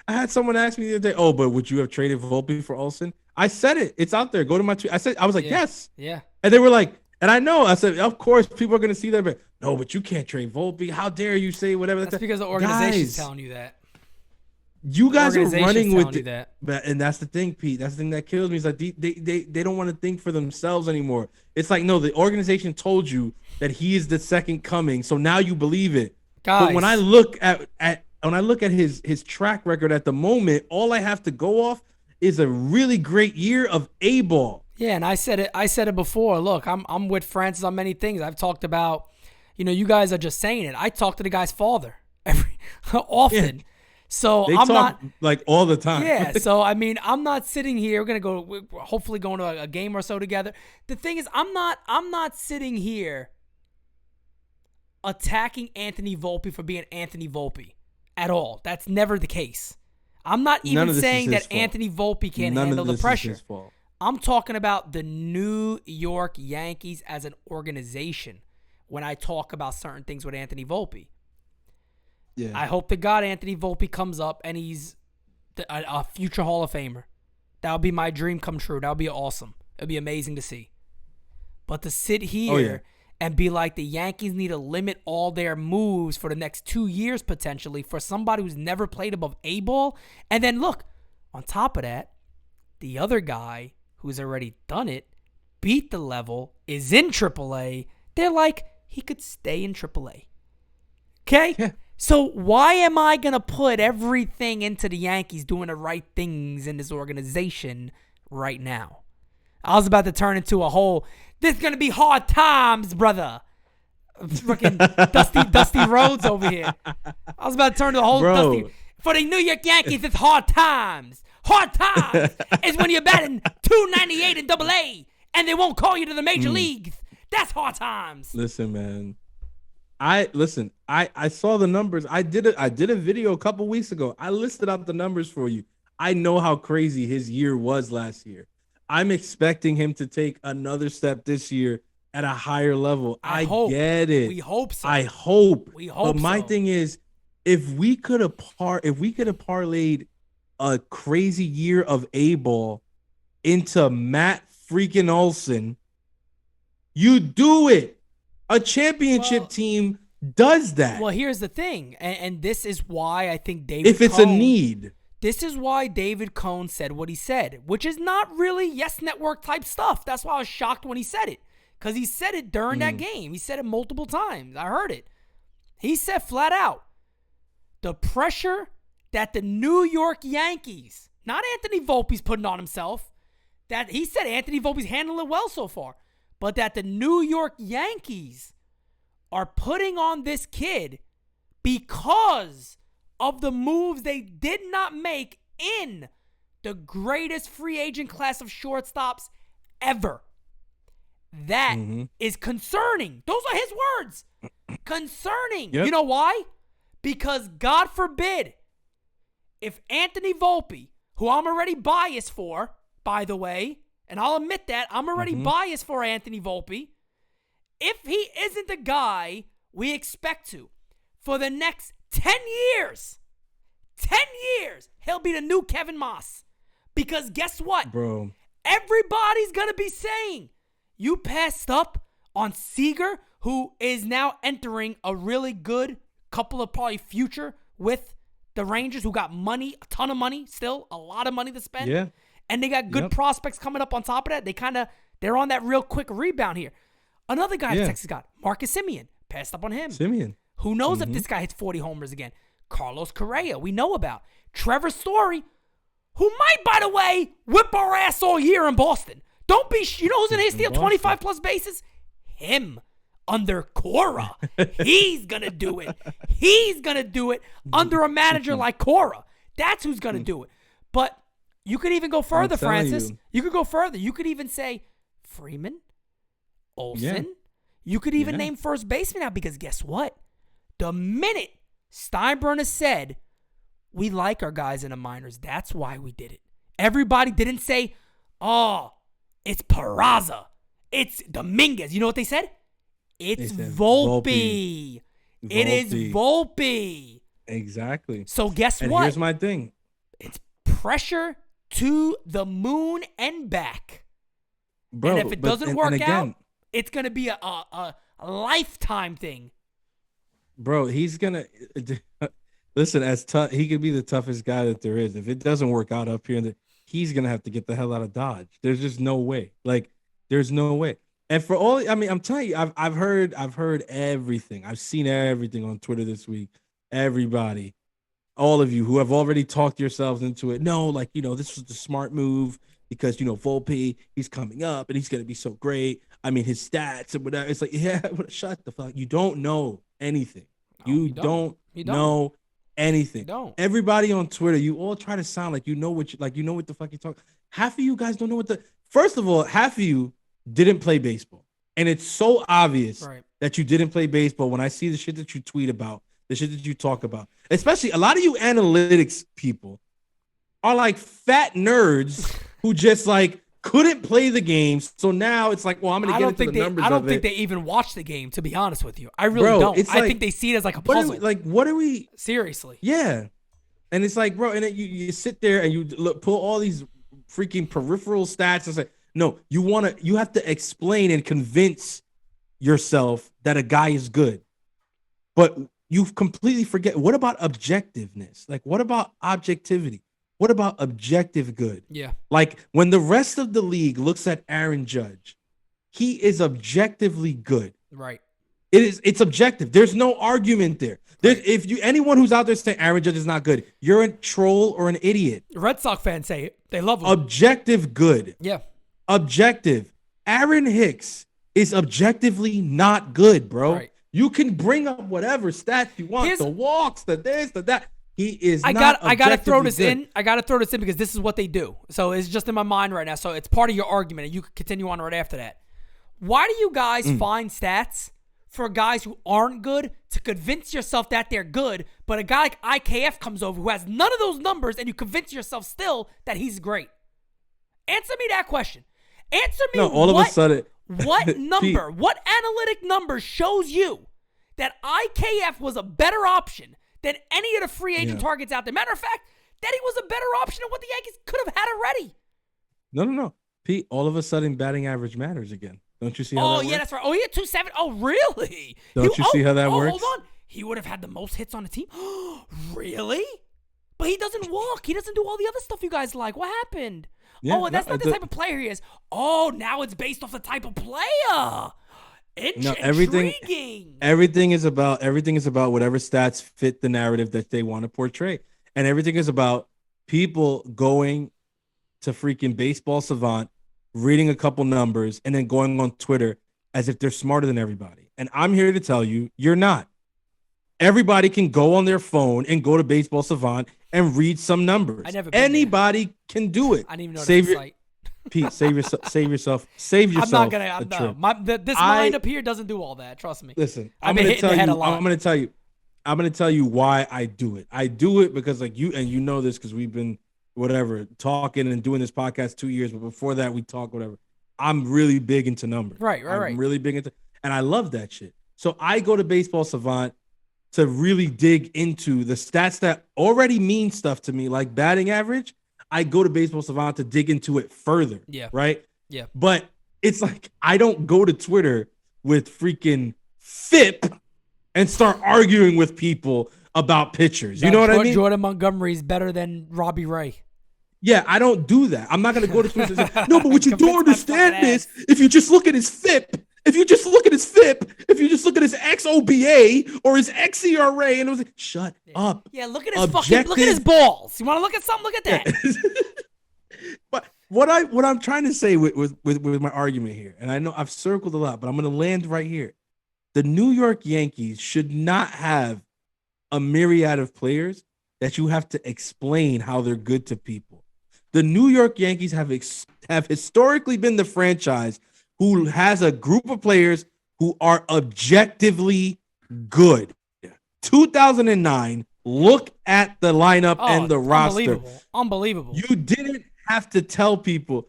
I had someone ask me the other day, oh, but would you have traded Volpe for Olsen? I said it. It's out there. Go to my tweet. I was like, yes. Yeah. And they were like, and I know, I said, of course, people are going to see that, but no, but you can't trade Volpe. How dare you say whatever? That's because the organization's telling you that. You guys are running with that, and that's the thing, Pete. That's the thing that kills me. Is like they don't want to think for themselves anymore. It's like, no, the organization told you that he is the second coming, so now you believe it. Guys. But when I look at his track record at the moment, all I have to go off is a really great year of A-ball. Yeah, and I said it before. Look, I'm with Francis on many things. I've talked about, you know, you guys are just saying it. I talk to the guy's father often. Yeah. So they I'm talk not like all the time. Yeah. So I mean, I'm not sitting here. We're hopefully going to a game or so together. The thing is, I'm not sitting here attacking Anthony Volpe for being Anthony Volpe at all. That's never the case. I'm not even saying that Anthony Volpe can't handle the pressure. I'm talking about the New York Yankees as an organization when I talk about certain things with Anthony Volpe. Yeah. I hope to God Anthony Volpe comes up and he's a future Hall of Famer. That would be my dream come true. That would be awesome. It would be amazing to see. But to sit here and be like the Yankees need to limit all their moves for the next 2 years potentially for somebody who's never played above A-ball. And then look, on top of that, the other guy who's already done it, beat the level, is in AAA. They're like, he could stay in AAA. Okay? Yeah. So why am I going to put everything into the Yankees doing the right things in this organization right now? I was about to turn into a whole, this is going to be hard times, brother. Freaking Dusty Rhodes over here. I was about to turn to a whole Dusty. For the New York Yankees, it's hard times. Hard times is when you're batting .298 in AA and they won't call you to the major leagues. That's hard times. Listen, man. I saw the numbers. I did a video a couple weeks ago. I listed out the numbers for you. I know how crazy his year was last year. I'm expecting him to take another step this year at a higher level. I get it. We hope so. I hope. We hope. But my thing is, if we could have parlayed a crazy year of A-ball into Matt freaking Olson, you do it. A championship team does that. Well, here's the thing, and this is why I think David if it's Cohn, a need. This is why David Cohn said what he said, which is not really Yes Network type stuff. That's why I was shocked when he said it, because he said it during that game. He said it multiple times. I heard it. He said flat out, the pressure that the New York Yankees, not Anthony Volpe's putting on himself, that he said Anthony Volpe's handling it well so far, but that the New York Yankees are putting on this kid because of the moves they did not make in the greatest free agent class of shortstops ever. That is concerning. Those are his words. Concerning. Yep. You know why? Because God forbid, if Anthony Volpe, who I'm already biased for, by the way, and I'll admit that, I'm already biased for Anthony Volpe, if he isn't the guy we expect to for the next 10 years, he'll be the new Kevin Moss. Because guess what? Bro. Everybody's going to be saying, you passed up on Seager, who is now entering a really good couple of probably future with the Rangers, who got money, a ton of money, still a lot of money to spend. Yeah. And they got good prospects coming up on top of that. They're on that real quick rebound here. Another guy the Texas got, Marcus Semien, passed up on him. Who knows if this guy hits 40 homers again? Carlos Correa, we know about. Trevor Story, who might, by the way, whip our ass all year in Boston. Don't be, you know who's going to steal 25 plus bases? Him. Under Cora. He's going to do it. He's going to do it under a manager like Cora. That's who's going to do it. But you could even go further, Francis. You could go further. You could even say Freeman, Olsen. Yeah. You could even name first baseman now, because guess what? The minute Steinbrenner said, we like our guys in the minors, that's why we did it. Everybody didn't say, oh, it's Peraza. It's Dominguez. You know what they said? It's Volpe. It is Volpe. Exactly. So guess and what? Here's my thing. It's pressure to the moon and back. Bro, and if it doesn't work out, it's going to be a lifetime thing. Bro, he's going to... Listen, as tough, he could be the toughest guy that there is. If it doesn't work out up here, he's going to have to get the hell out of Dodge. There's just no way. Like, there's no way. And for all, I mean, I'm telling you, I've heard everything. I've seen everything on Twitter this week. Everybody, all of you who have already talked yourselves into it. No, like, you know, this was the smart move because, you know, Volpe, he's coming up and he's going to be so great. I mean, his stats and whatever. It's like, yeah, shut the fuck. You don't know anything. You don't know anything. Everybody on Twitter, you all try to sound like you know what the fuck you're talking. Half of you guys don't know what first of all, half of you didn't play baseball. And it's so obvious that you didn't play baseball when I see the shit that you tweet about, the shit that you talk about. Especially a lot of you analytics people are like fat nerds who just like couldn't play the games. So now it's like, well, I'm going to get into the numbers of it. I don't think they even watch the game, to be honest with you. I really don't. I think they see it as like a puzzle. What are we? Seriously. Yeah. And it's like, bro, and then you sit there and you pull all these freaking peripheral stats. It's like, no, you have to explain and convince yourself that a guy is good. But you completely forget. What about objectiveness? Like, what about objectivity? What about objective good? Yeah. Like, when the rest of the league looks at Aaron Judge, he is objectively good. Right. It's objective. There's no argument there. If anyone who's out there saying Aaron Judge is not good, you're a troll or an idiot. Red Sox fans say it. They love him. Objective good. Yeah. Objective. Aaron Hicks is objectively not good, bro. Right. You can bring up whatever stats you want, the walks, the this, the that. He is I gotta throw this good. in. I gotta throw this in because this is what they do. So it's just in my mind right now. So it's part of your argument, and you can continue on right after that. Why do you guys find stats for guys who aren't good to convince yourself that they're good, but a guy like IKF comes over who has none of those numbers, and you convince yourself still that he's great? Answer me that question. Answer me. All of a sudden, what number, what analytic number shows you that IKF was a better option than any of the free agent targets out there? Matter of fact, that he was a better option than what the Yankees could have had already. No. Pete, all of a sudden batting average matters again. Don't you see how that works? Yeah, that's right. Oh, yeah, 270. Oh, really? Don't you see how that works? Hold on. He would have had the most hits on the team. Really? But he doesn't walk. He doesn't do all the other stuff you guys like. What happened? Yeah, that's not the type of player he is. Oh, now it's based off the type of player. Intriguing. Everything is about whatever stats fit the narrative that they want to portray. And everything is about people going to freaking Baseball Savant, reading a couple numbers, and then going on Twitter as if they're smarter than everybody. And I'm here to tell you, you're not. Everybody can go on their phone and go to Baseball Savant and read some numbers. Anybody can do it. I didn't even know the site. Pete, save yourself. I'm not gonna. This mind up here doesn't do all that. Trust me. Listen, I'm gonna tell you why I do it. I do it because, like, you know this because we've been talking and doing this podcast 2 years, but before that we talk whatever. I'm really big into numbers. Right. I'm really big into, and I love that shit. So I go to Baseball Savant to really dig into the stats that already mean stuff to me, like batting average. I go to Baseball Savant to dig into it further. Yeah. Right? Yeah. But it's like I don't go to Twitter with freaking FIP and start arguing with people about pitchers. You know what I mean? Jordan Montgomery's better than Robbie Ray. Yeah, I don't do that. I'm not going to go to Twitter and say, no, but what you don't understand is if you just look at his FIP, if you just look at his XOBA or his XERA, and it was like, shut up. Yeah, look at his look at his balls. You want to look at something? Look at that. But what I'm trying to say with my argument here, and I know I've circled a lot, but I'm going to land right here. The New York Yankees should not have a myriad of players that you have to explain how they're good to people. The New York Yankees have historically been the franchise who has a group of players who are objectively good. 2009, look at the lineup and the roster. Unbelievable. You didn't have to tell people,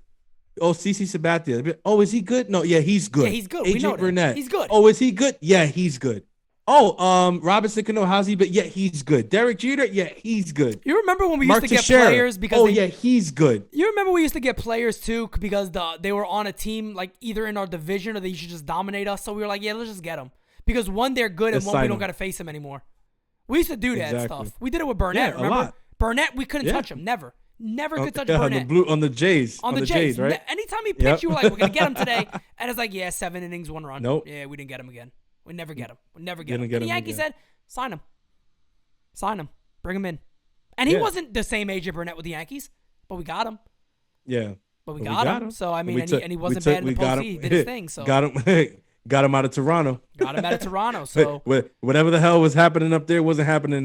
oh, CC Sabathia. Oh, is he good? No, yeah, he's good. Yeah, he's good. AJ we know Burnett. That. He's good. Oh, is he good? Yeah, he's good. Oh, Robinson Cano, how's he? But yeah, he's good. Derek Jeter, yeah, he's good. You remember when we used to get players because? Oh yeah, he's good. You remember we used to get players too because they were on a team like either in our division or they should just dominate us. So we were like, yeah, let's just get them because one they're good and one we don't got to face them anymore. We used to do that stuff. We did it with Burnett. Remember? A lot. Burnett, we couldn't touch him. Never could touch Burnett. On the Jays. On the Jays, right? Anytime he pitched, you were like, we're gonna get him today, and it's like, yeah, 7 innings, 1 run. Nope. Yeah, we didn't get him again. We never get him. And the Yankees said, sign him. Bring him in. And he wasn't the same age as Burnett with the Yankees, but we got him. Yeah. But we got him. So, I mean, and he wasn't bad in the postseason. He did his thing. So got him out of Toronto. So whatever the hell was happening up there wasn't happening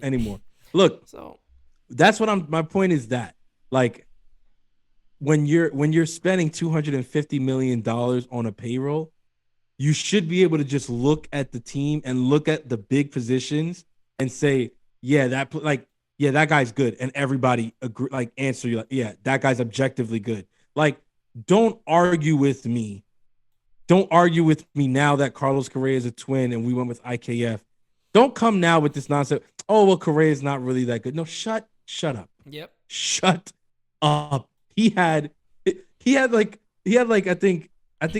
anymore. Look, so that's what my point is that, like, when you're spending $250 million on a payroll, you should be able to just look at the team and look at the big positions and say, yeah, that guy's good. And everybody agree, like, answer you like, yeah, that guy's objectively good. Like, don't argue with me. Don't argue with me now that Carlos Correa is a twin and we went with IKF. Don't come now with this nonsense. Oh, well, Correa is not really that good. No, shut up. Yep. Shut up. He had like I think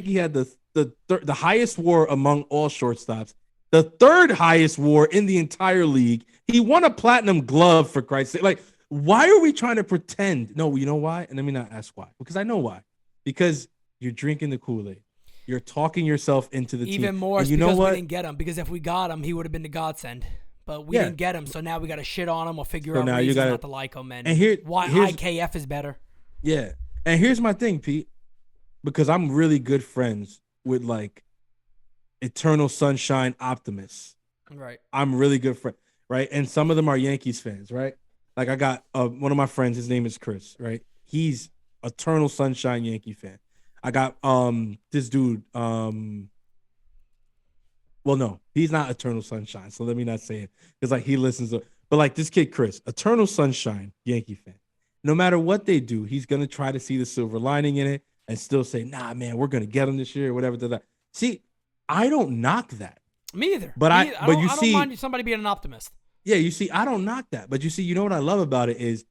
he had the highest WAR among all shortstops, the third highest WAR in the entire league. He won a platinum glove, for Christ's sake. Like, why are we trying to pretend? No, you know why? And let me not ask why. Because I know why. Because you're drinking the Kool-Aid. You're talking yourself into the team. Even more, you know what? We didn't get him. Because if we got him, he would have been the godsend. But we didn't get him, so now we got to shit on him or figure out reasons not to like him and why IKF is better. Yeah. And here's my thing, Pete. Because I'm really good friends with, like, eternal sunshine optimists. Right. I'm really good friend, right? And some of them are Yankees fans, right? Like, I got one of my friends, his name is Chris, right? He's eternal sunshine Yankee fan. I got this dude, well, no, he's not eternal sunshine, so let me not say it. Because, like, he listens to, but, like, this kid, Chris, eternal sunshine Yankee fan. No matter what they do, he's going to try to see the silver lining in it and still say, nah, man, we're going to get him this year or whatever. See, I don't knock that. Me either. But I don't mind somebody being an optimist. Yeah, you see, I don't knock that. But you see, you know what I love about it is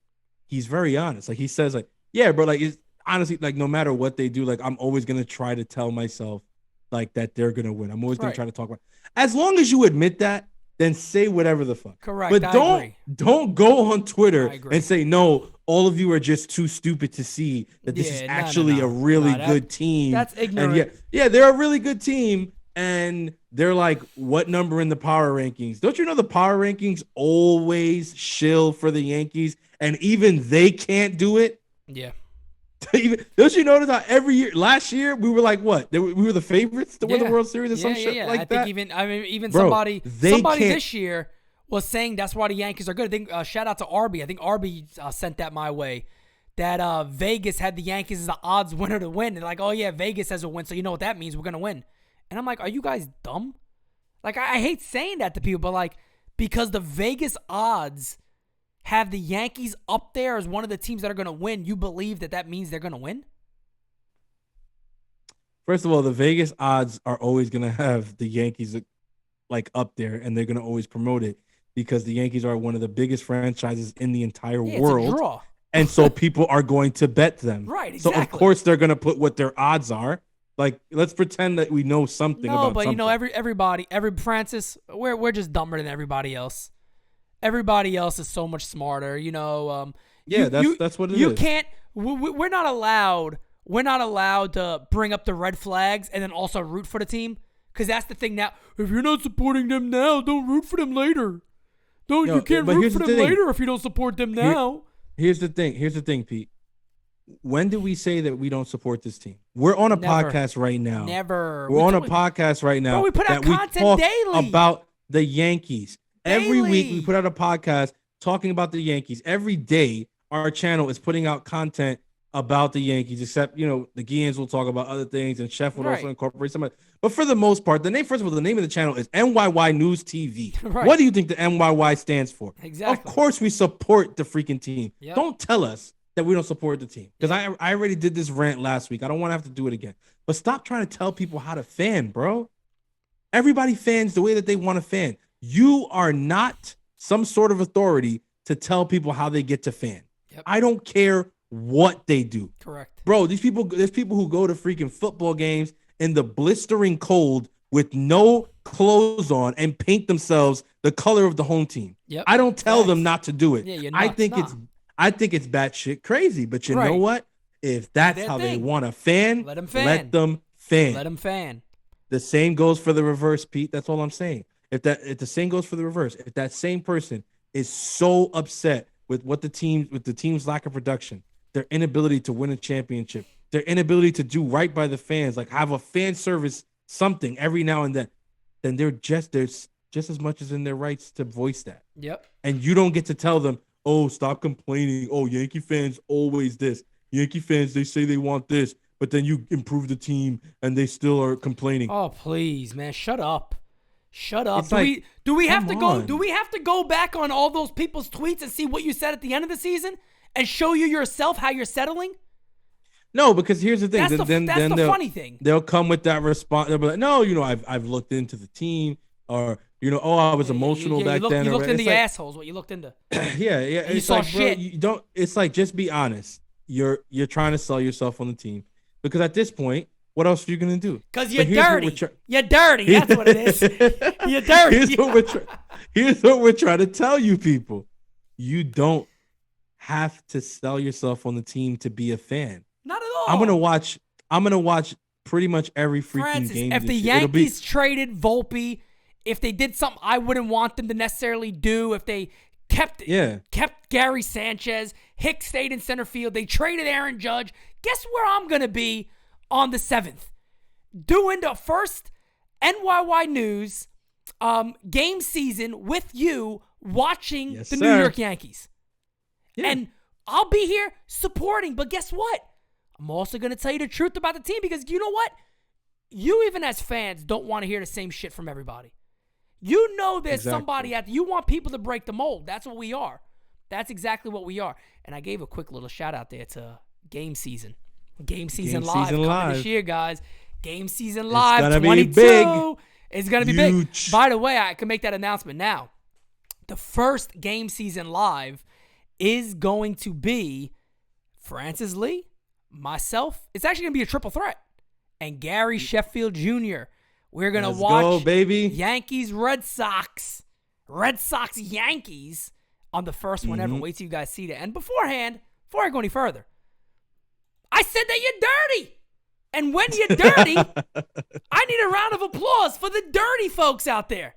he's very honest. Like, he says, like, yeah, bro, like, honestly, like, no matter what they do, like, I'm always gonna try to tell myself like that they're gonna win. I'm always gonna try to talk about. As long as you admit that, then say whatever the fuck. Correct. But I don't go on Twitter and say, no, all of you are just too stupid to see that this is actually a really good team. That's ignorant. And yeah, they're a really good team. And they're like, what number in the power rankings? Don't you know the power rankings always shill for the Yankees, and even they can't do it? Yeah. Don't you notice how every year, last year, we were like, what? We were the favorites to win the World Series or some shit like that? I think somebody this year was saying that's why the Yankees are good. I think, shout out to Arby. I think Arby sent that my way. That Vegas had the Yankees as the odds winner to win. And like, oh yeah, Vegas has a win, so you know what that means. We're going to win. And I'm like, are you guys dumb? Like, I hate saying that to people, but like, because the Vegas odds have the Yankees up there as one of the teams that are going to win, you believe that means they're going to win? First of all, the Vegas odds are always going to have the Yankees like up there, and they're going to always promote it because the Yankees are one of the biggest franchises in the entire world. It's a draw. And so people are going to bet them. Right, exactly. So of course they're going to put what their odds are. Like, let's pretend that we know something about something. No, but everybody, Francis, we're just dumber than everybody else. Everybody else is so much smarter, that's what it is. You can't. We're not allowed. We're not allowed to bring up the red flags and then also root for the team, because that's the thing now. If you're not supporting them now, don't root for them later. You can't root for them later if you don't support them now. Here's the thing, Pete. When did we say that we don't support this team? We're on a podcast right now. Never. We're on a podcast right now. Bro, we put out content daily about the Yankees. Daily. Every week we put out a podcast talking about the Yankees. Every day our channel is putting out content about the Yankees, except, the Guians will talk about other things and Chef will also incorporate some of it. But for the most part, the name of the channel is NyynewsTV. Right. What do you think the NYY stands for? Exactly. Of course we support the freaking team. Yep. Don't tell us that we don't support the team, because I already did this rant last week. I don't want to have to do it again. But stop trying to tell people how to fan, bro. Everybody fans the way that they want to fan. You are not some sort of authority to tell people how they get to fan. Yep. I don't care what they do. Correct. Bro, there's people who go to freaking football games in the blistering cold with no clothes on and paint themselves the color of the home team. Yep. I don't tell them not to do it. Yeah, I think it's batshit crazy. But you know what? If that's how they want to fan, let them fan. Let them fan. Let them fan. The same goes for the reverse, Pete. That's all I'm saying. If the same goes for the reverse, if that same person is so upset with the team's lack of production, their inability to win a championship, their inability to do right by the fans, like have a fan service something every now and then they're just as much as in their rights to voice that. Yep. And you don't get to tell them, oh, stop complaining. Oh, Yankee fans always this. Yankee fans, they say they want this, but then you improve the team and they still are complaining. Oh, please, man, shut up. Shut up. It's do we have to go back on all those people's tweets and see what you said at the end of the season and show you yourself how you're settling? No, because here's the thing. That's the funny thing. They'll come with that response. They'll be like, no, I've looked into the team, or I was emotional back then. You looked into the assholes. What you looked into? Yeah. You saw shit. Bro, you don't. It's like, just be honest. You're trying to sell yourself on the team, because at this point, what else are you gonna do? Because you're dirty. You're dirty. That's what it is. You're dirty. Here's what we're trying to tell you, people. You don't have to sell yourself on the team to be a fan. Not at all. I'm gonna watch pretty much every freaking game. If the Yankees traded Volpe, if they did something I wouldn't want them to necessarily do, if they kept Gary Sanchez, Hicks stayed in center field, they traded Aaron Judge, guess where I'm gonna be on the 7th? Doing the first NYY News game season with you, watching the New York Yankees. Yeah. And I'll be here supporting, but guess what? I'm also going to tell you the truth about the team, because you know what? You, even as fans, don't want to hear the same shit from everybody. You know there's somebody out there. You want people to break the mold. That's what we are. That's exactly what we are. And I gave a quick little shout out there to Game Season. Game Season Live coming this year, guys. Game Season Live, it's gonna 22. Be big. It's going to be big. By the way, I can make that announcement now. The first Game Season Live is going to be Francis Lee, myself. It's actually going to be a triple threat. And Gary Sheffield Jr. We're going to Let's watch go, baby. Yankees, Red Sox, Yankees on the first one ever. Wait till you guys see that. And beforehand, before I go any further, I said that you're dirty. And when you're dirty, I need a round of applause for the dirty folks out there.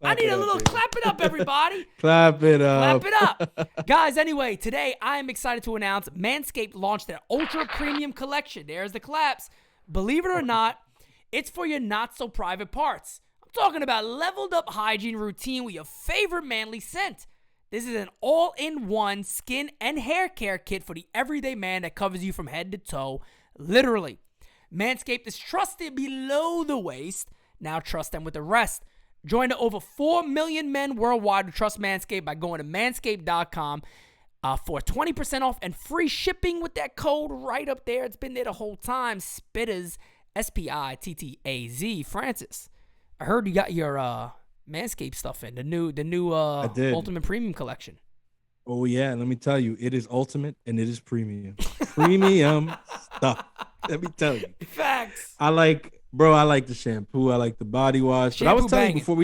I need a little clap it up, everybody. Clap it up. Clap it up. Guys, anyway, today I am excited to announce Manscaped launched their Ultra Premium Collection. There's the claps. Believe it or not, it's for your not-so-private parts. I'm talking about leveled up hygiene routine with your favorite manly scent. This is an all-in-one skin and hair care kit for the everyday man that covers you from head to toe, literally. Manscaped is trusted below the waist. Now trust them with the rest. Join the over 4 million men worldwide who trust Manscaped by going to manscaped.com for 20% off and free shipping with that code right up there. It's been there the whole time. Spittaz, Spittaz. Francis, I heard you got your Manscaped stuff in the new Ultimate Premium Collection. Oh yeah, let me tell you, it is ultimate and it is premium. Premium stuff. Let me tell you. Facts. I like the shampoo. I like the body wash. Shampoo, but I was telling you before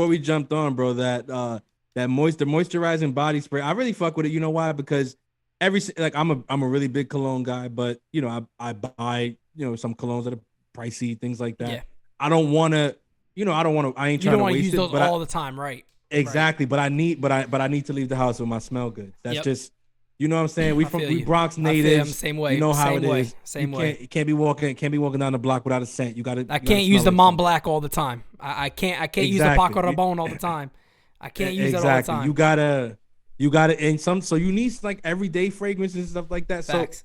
we jumped on, bro, that the moisturizing body spray. I really fuck with it. You know why? Because I'm a really big cologne guy, but you know I buy some colognes that are pricey, things like that. Yeah. I don't want to. I ain't trying to waste use it, those but all the time, right? Exactly, right. But I need to leave the house with my smell good. That's just, you know what I'm saying. We Bronx natives. Same way. You know how it is. Same way. You can't be walking down the block without a scent. I can't use the Mont Blanc all the time. I can't use the Paco Rabanne all the time. I can't use it all the time. You gotta, and so you need like everyday fragrances and stuff like that. Facts. So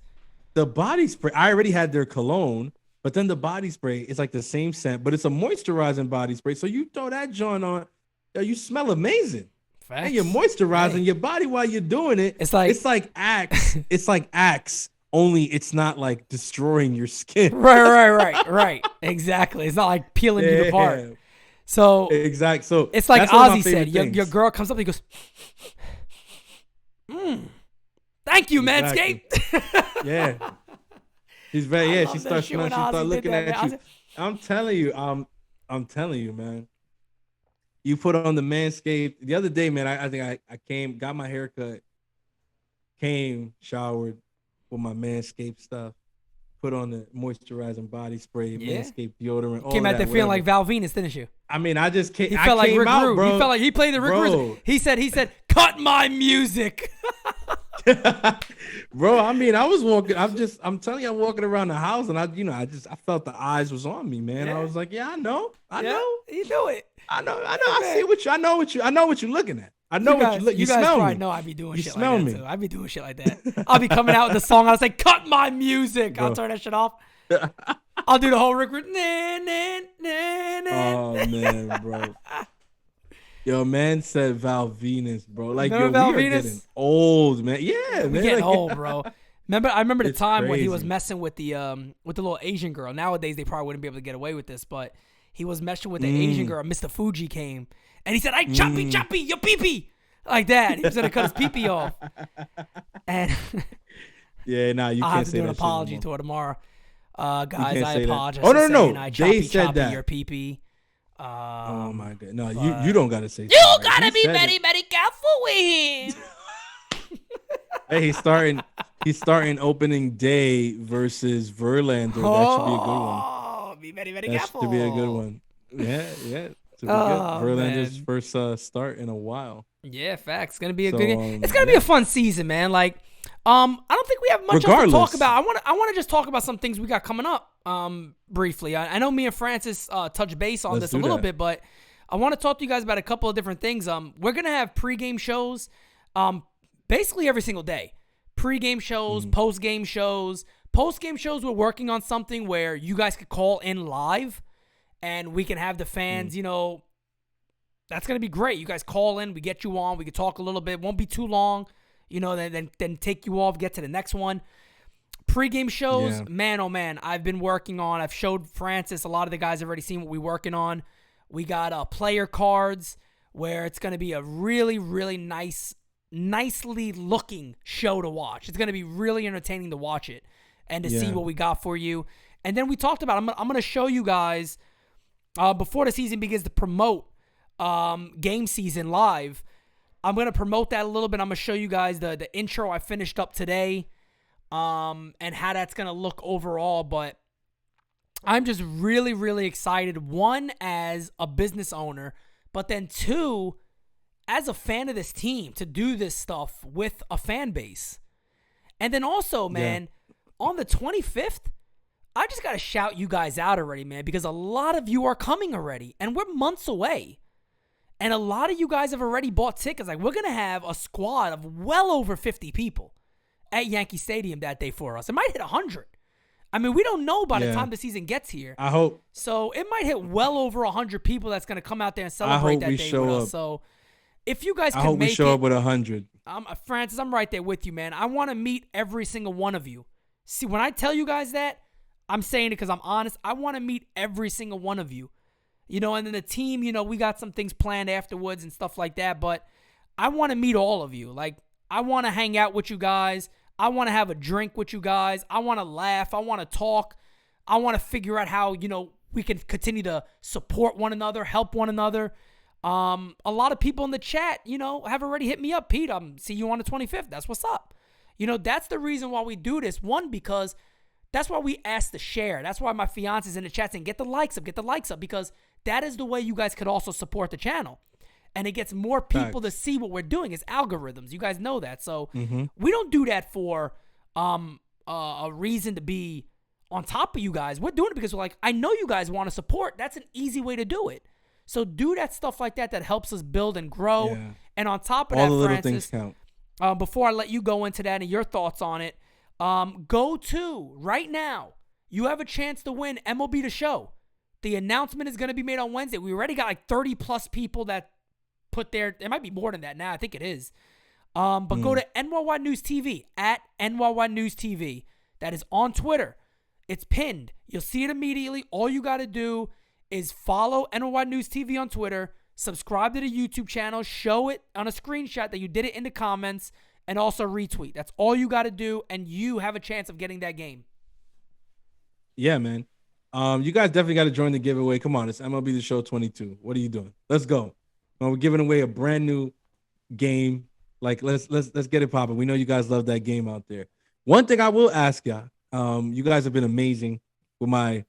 the body spray, I already had their cologne, but then the body spray is like the same scent, but it's a moisturizing body spray. So you throw that joint on, you smell amazing. Facts. And you're moisturizing your body while you're doing it. It's like Axe. It's like Axe, only it's not like destroying your skin. Right. Exactly. It's not like peeling you apart. So exactly. So it's like Ozzy said. Your girl comes up and goes, "Thank you, Manscaped." Yeah. She's very. Yeah. She starts smelling. She starts looking at you. I'm telling you, man. You put on the Manscaped. The other day, man, I think I came, got my hair cut, showered with my Manscaped stuff, put on the moisturizing body spray, Manscaped deodorant. Came out there feeling like Val Venus, didn't you? I mean, I just came. He felt like Rick out, Rude. bro. He felt like he played the Rick Rude. He said, "Cut my music." Bro, I mean, I was walking. I'm telling you, I'm walking around the house, and I felt the eyes was on me, man. Yeah. I was like, yeah, I know. You knew it. I know. I see what you. I know what you're looking at. I know what you look. You smell me. No, I be doing shit smell like me. that too. I be doing shit like that. I'll be coming out with the song. I'll say, "Cut my music." Bro. I'll turn that shit off. I'll do the whole Rick Rude. Oh man, bro. Yo, man said Val Venus, bro. Like, remember yo, Val we are Venus? getting old, man. Yeah, we man. getting old, bro. I remember the It's time when he was crazy. messing with the little Asian girl. Nowadays they probably wouldn't be able to get away with this, but he was messing with the Asian girl. Mr. Fuji came and he said, "I choppy, your pee-pee." Like that. He was gonna cut his pee-pee off. And Yeah, nah, you I'll can't have to say do an that apology shit to her tomorrow. Guys, can't I say that. apologize. Oh, for no. saying I They said choppy that. your pee-pee. Oh my god, no, you don't gotta say. You sorry. gotta He be said very, it. very careful with him. Hey, he's starting opening day versus Verlander. That should be a good one. Oh, be very, very That careful. should be a good one. Yeah. Should be good. Verlander's first start in a while. Yeah, facts. It's gonna be a So, good game. It's gonna be a fun season, man. Like, I don't think we have much else to talk Regardless. about. I want to just talk about some things we got coming up. Briefly. I know me and Francis touched base on Let's this a do little that. bit, but I want to talk to you guys about a couple of different things. We're gonna have pregame shows, basically every single day. Pregame shows, postgame shows. Postgame shows, we're working on something where you guys could call in live, and we can have the fans. You know, that's gonna be great. You guys call in, we get you on, we can talk a little bit. Won't be too long. You know, then take you off, get to the next one. Pre-game shows, man, oh man, I've been working on. I've showed Francis. A lot of the guys have already seen what we're working on. We got player cards where it's going to be a really, really nice nicely looking show to watch. It's going to be really entertaining to watch it and to see what we got for you. And then we talked about, I'm going to show you guys before the season begins to promote game season live. I'm going to promote that a little bit. I'm going to show you guys the intro I finished up today and how that's going to look overall. But I'm just really, really excited. One, as a business owner, but then two, as a fan of this team, to do this stuff with a fan base. And then also, man, on the 25th, I just got to shout you guys out already, man, because a lot of you are coming already, and we're months away. And a lot of you guys have already bought tickets. Like, we're going to have a squad of well over 50 people at Yankee Stadium that day for us. It might hit 100. I mean, we don't know by the time the season gets here. I hope. So it might hit well over 100 people that's going to come out there and celebrate that day with us. So if you guys can make it. I hope we show up with 100. Francis, I'm right there with you, man. I want to meet every single one of you. See, when I tell you guys that, I'm saying it because I'm honest. I want to meet every single one of you. You know, and then the team, you know, we got some things planned afterwards and stuff like that. But I want to meet all of you. Like, I want to hang out with you guys. I want to have a drink with you guys. I want to laugh. I want to talk. I want to figure out how, you know, we can continue to support one another, help one another. A lot of people in the chat, you know, have already hit me up. Pete, see you on the 25th. That's what's up. You know, that's the reason why we do this. One, because that's why we ask to share. That's why my fiance's in the chat saying, get the likes up, because that is the way you guys could also support the channel. And it gets more people to see what we're doing. It's algorithms. You guys know that. So we don't do that for a reason to be on top of you guys. We're doing it because we're like, I know you guys want to support. That's an easy way to do it. So do that stuff like that helps us build and grow. Yeah. And on top of all that, the little Francis, things count. Before I let you go into that and your thoughts on it, go to right now. You have a chance to win MLB The Show. The announcement is going to be made on Wednesday. We already got like 30 plus people that put their, it might be more than that now. I think it is. But go to NyynewsTV at NyynewsTV. That is on Twitter. It's pinned. You'll see it immediately. All you got to do is follow NyynewsTV on Twitter, subscribe to the YouTube channel, show it on a screenshot that you did it in the comments, and also retweet. That's all you got to do, and you have a chance of getting that game. Yeah, man. You guys definitely got to join the giveaway. Come on, it's MLB The Show 22. What are you doing? Let's go. We're giving away a brand new game. Like, let's get it popping. We know you guys love that game out there. One thing I will ask y'all, you guys have been amazing with my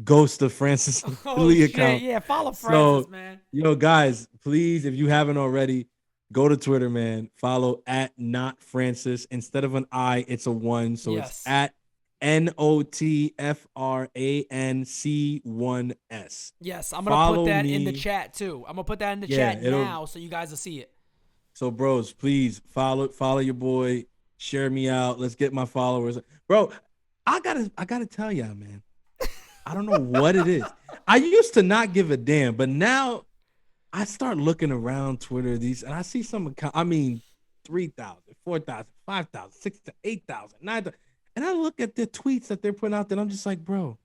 Ghost of Francis Lee account. Yeah, follow Francis, man. Yo, guys, please, if you haven't already, go to Twitter, man. Follow at Not Francis. Instead of an I, it's a 1. So it's at NOTFRANC1S. Yes, I'm gonna put that in the chat too. I'm gonna put that in the chat now so you guys will see it. So, bros, please follow your boy. Share me out. Let's get my followers, bro. I gotta tell y'all, man. I don't know what it is. I used to not give a damn, but now I start looking around Twitter and I see some account. I mean, 3,000, 4,000, 5,000, 6,000, 8,000, 9,000. And I look at the tweets that they're putting out there, and I'm just like, bro,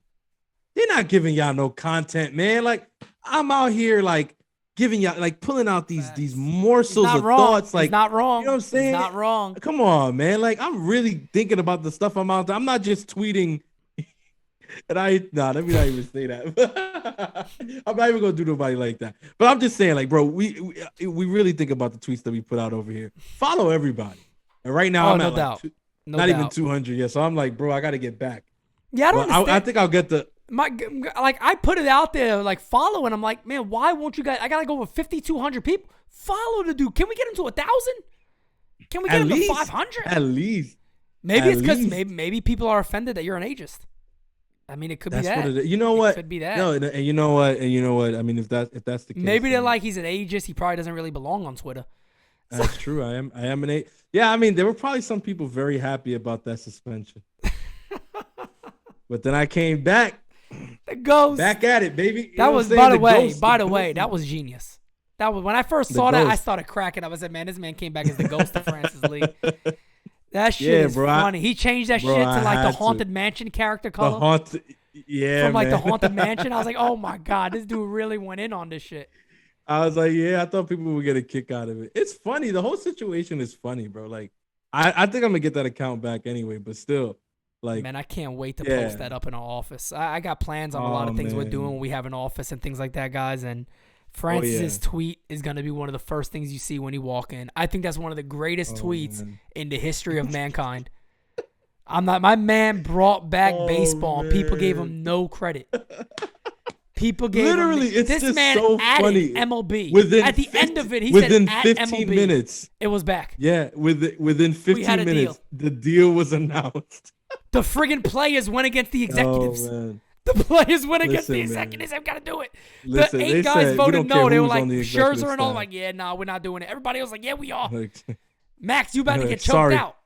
they're not giving y'all no content, man. Like, I'm out here, like, giving y'all, like, pulling out these morsels of thoughts. Like, it's not wrong. You know what I'm saying? It's not wrong. Come on, man. Like, I'm really thinking about the stuff I'm out there. I'm not just tweeting. And let me not even say that. I'm not even going to do nobody like that. But I'm just saying, like, bro, we really think about the tweets that we put out over here. Follow everybody. And right now, I'm at like even 200 yet. So I'm like, bro, I got to get back. Yeah, I don't understand. I think I'll get I put it out there, like, follow, and I'm like, man, why won't you guys? I got to go over 5,200 people. Follow the dude. Can we get him to 1,000? Can we get him to 500? At least. Maybe it's because maybe people are offended that you're an ageist. I mean, it could be that. What it is. You know what? It could be that. No, and you know what? I mean, if that's the case, maybe they're like, he's an ageist. He probably doesn't really belong on Twitter. That's true. I am an ageist. Yeah, I mean, there were probably some people very happy about that suspension. But then I came back. The ghost. Back at it, baby. That was, by the way, that was genius. That was when I first saw that, I started cracking up. I said, man, this man came back as the ghost of Francis Lee. That shit is funny. He changed that shit to like the Haunted Mansion character color. From like the Haunted Mansion. I was like, oh my God, this dude really went in on this shit. I was like, yeah, I thought people would get a kick out of it. It's funny. The whole situation is funny, bro. Like, I think I'm gonna get that account back anyway, but still, like, man, I can't wait to post that up in our office. I got plans on a lot of things we're doing when we have an office and things like that, guys. And Francis's tweet is gonna be one of the first things you see when you walk in. I think that's one of the greatest tweets in the history of mankind. My man brought back baseball, and people gave him no credit. People gave literally, him, it's this just man so added funny. MLB. At the end of it, he within said 15 MLB. minutes. It was back. Yeah, within 15 minutes, the deal was announced. The friggin' players went against the executives. Oh, man. The players went against the executives. I've got to do it. Listen, the 8 guys voted no. They were like, Scherzer and all, side. like, yeah, no, we're not doing it. Everybody else like, yeah, we are. Max, you about to get choked sorry. out.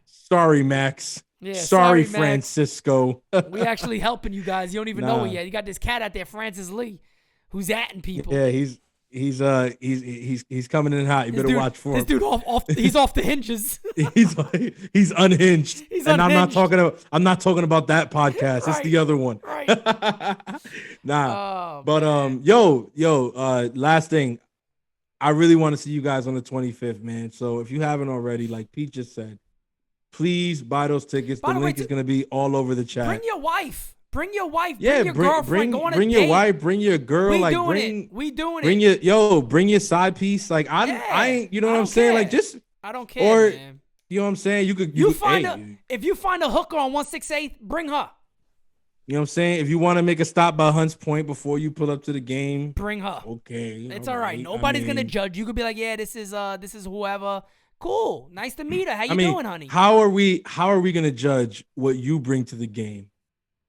Sorry, Max. Yeah, sorry, Max. Francisco. We actually helping you guys. You don't even know it yet. You got this cat out there, Francis Lee, who's atting people. Yeah, he's coming in hot. You better watch for him. This dude he's off the hinges. he's unhinged. And I'm not talking about that podcast. Right. It's the other one. Right. Nah. Oh, but man. last thing. I really want to see you guys on the 25th, man. So if you haven't already, like Pete just said, please buy those tickets. The link is going to be all over the chat. Bring your wife. Bring your wife. Yeah, bring your girlfriend. Go on a bring date. your wife. Bring your girl. We like doing it. Bring your side piece. Like I ain't. You know what I'm saying? Like just. I don't care. Man. You know what I'm saying? If you find a hooker on 168, bring her. You know what I'm saying? If you want to make a stop by Hunts Point before you pull up to the game, bring her. Okay, it's all right. Nobody's gonna judge. You could be like, yeah, this is whoever. Cool. Nice to meet her. How you doing, honey? How are we gonna judge what you bring to the game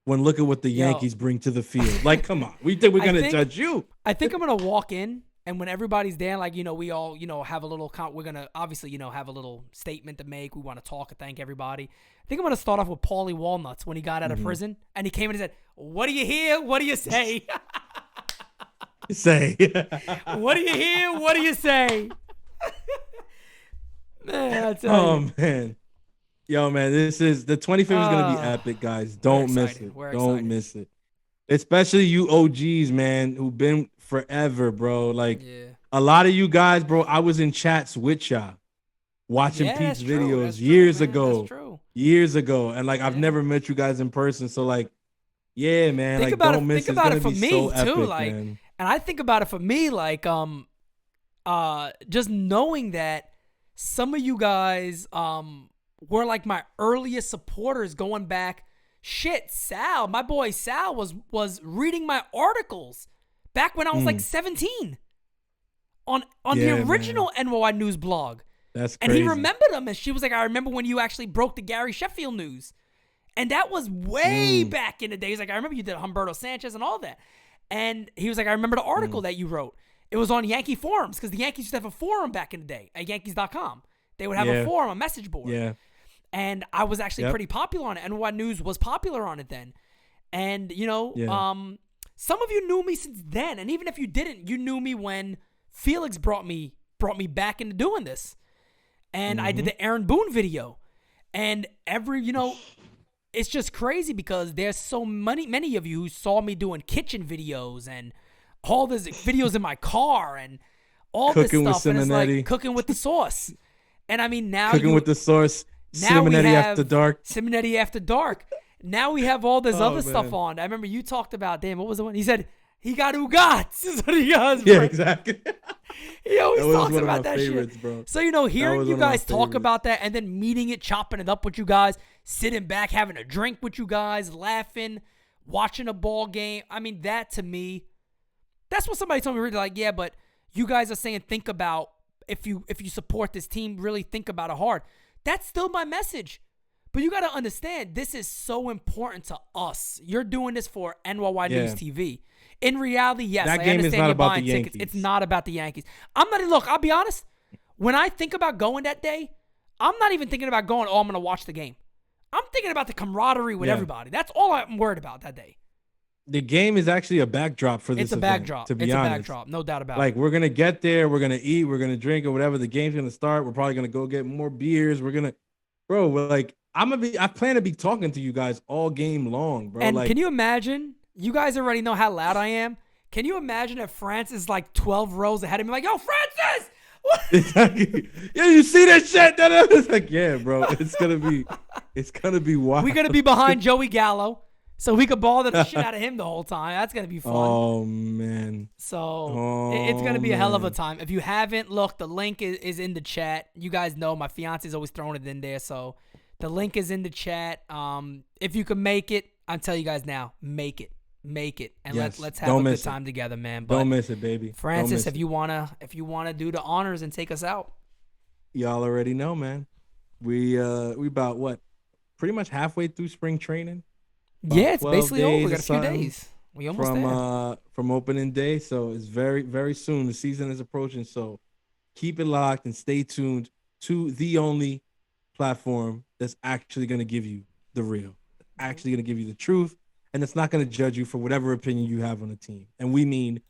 when look at what the Yankees bring to the field? Like, come on. We think we're gonna judge you. I think I'm gonna walk in, and when everybody's there, like, we all, have a little we're gonna obviously, have a little statement to make. We want to talk and thank everybody. I think I'm gonna start off with Paulie Walnuts when he got out of prison and he came in and said, "What do you hear? What do you say?" What do you hear? What do you say? Man, man. Yo, man, this is the 25th is gonna be epic, guys. Don't miss it. Don't miss it. Especially you OGs, man, who've been forever, bro. Like a lot of you guys, bro. I was in chats with y'all watching Pete's videos years ago. And like I've never met you guys in person. So like, yeah, man. Think like about don't it, miss think it. about It's it for gonna be me so too. epic, Like, man. and I think about it for me, like, just knowing that some of you guys were like my earliest supporters going back. Shit, Sal, my boy Sal was reading my articles back when I was like 17 on the original NY News blog. That's crazy. And he remembered them, and she was like, I remember when you actually broke the Gary Sheffield news. And that was way back in the days. Like, I remember you did Humberto Sanchez and all that. And he was like, I remember the article that you wrote. It was on Yankee forums, because the Yankees used to have a forum back in the day at Yankees.com. They would have a forum, a message board. Yeah. And I was actually pretty popular on it. NY News was popular on it then. And, some of you knew me since then. And even if you didn't, you knew me when Felix brought me back into doing this. And I did the Aaron Boone video. And it's just crazy because there's so many of you who saw me doing kitchen videos and all these videos in my car and all cooking this stuff. With and it's like Simonetti. cooking with the sauce. And I mean, now cooking with the sauce. Now Simonetti After Dark. Simonetti After Dark. Now we have all this other stuff on. I remember you talked about, what was the one? He said, he got Ugats. Is what he does, bro. Yeah, exactly. He always talks about that favorites, shit. Bro. So, hearing you guys talk about that and then meeting it, chopping it up with you guys, sitting back, having a drink with you guys, laughing, watching a ball game. I mean, that to me, that's what somebody told me, really, like, yeah, but you guys are saying think about, if you support this team, really think about it hard. That's still my message. But you got to understand, this is so important to us. You're doing this for NYY News TV. In reality, yes, that I game understand is not you're about buying the tickets. Yankees. It's not about the Yankees. I'll be honest. When I think about going that day, I'm not even thinking about going, I'm going to watch the game. I'm thinking about the camaraderie with everybody. That's all I'm worried about that day. The game is actually a backdrop for this It's a event, backdrop. to be it's honest. a backdrop. No doubt about it. Like, we're going to get there. We're going to eat. We're going to drink or whatever. The game's going to start. We're probably going to go get more beers. We're like, I plan to be talking to you guys all game long, bro. And like, can you imagine? You guys already know how loud I am. Can you imagine if Francis is like 12 rows ahead of me? Like, yo, Francis! What? Exactly. Yeah, you see that shit? It's like, yeah, bro. It's gonna be wild. We're gonna be behind Joey Gallo, so we could ball the shit out of him the whole time. That's gonna be fun. Oh man. So it's gonna be a hell of a time. If you haven't, look, the link is in the chat. You guys know my fiance's always throwing it in there, so the link is in the chat. If you can make it, I'm telling you guys now, make it, and yes. let's have a good time together, man. But don't miss it, baby. Francis, if you wanna do the honors and take us out, y'all already know, man. We about what? Pretty much halfway through spring training. Yeah, it's basically over. We got a few days. We almost there. From opening day, so it's very, very soon. The season is approaching, so keep it locked and stay tuned to the only platform that's actually going to give you the real, actually going to give you the truth, and it's not going to judge you for whatever opinion you have on the team. And we mean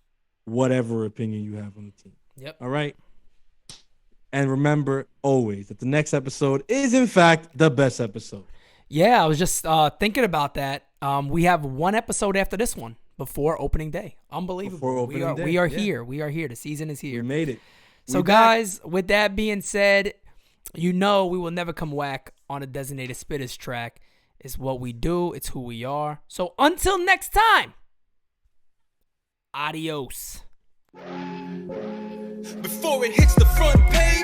whatever opinion you have on the team. Yep. All right? And remember always that the next episode is, in fact, the best episode. Yeah, I was just thinking about that. We have one episode after this one before opening day. Unbelievable. We are here. We are here. The season is here. We made it. So, guys, with that being said, we will never come whack on a Designated Spittaz track. It's what we do. It's who we are. So, until next time, adios. Before it hits the front page.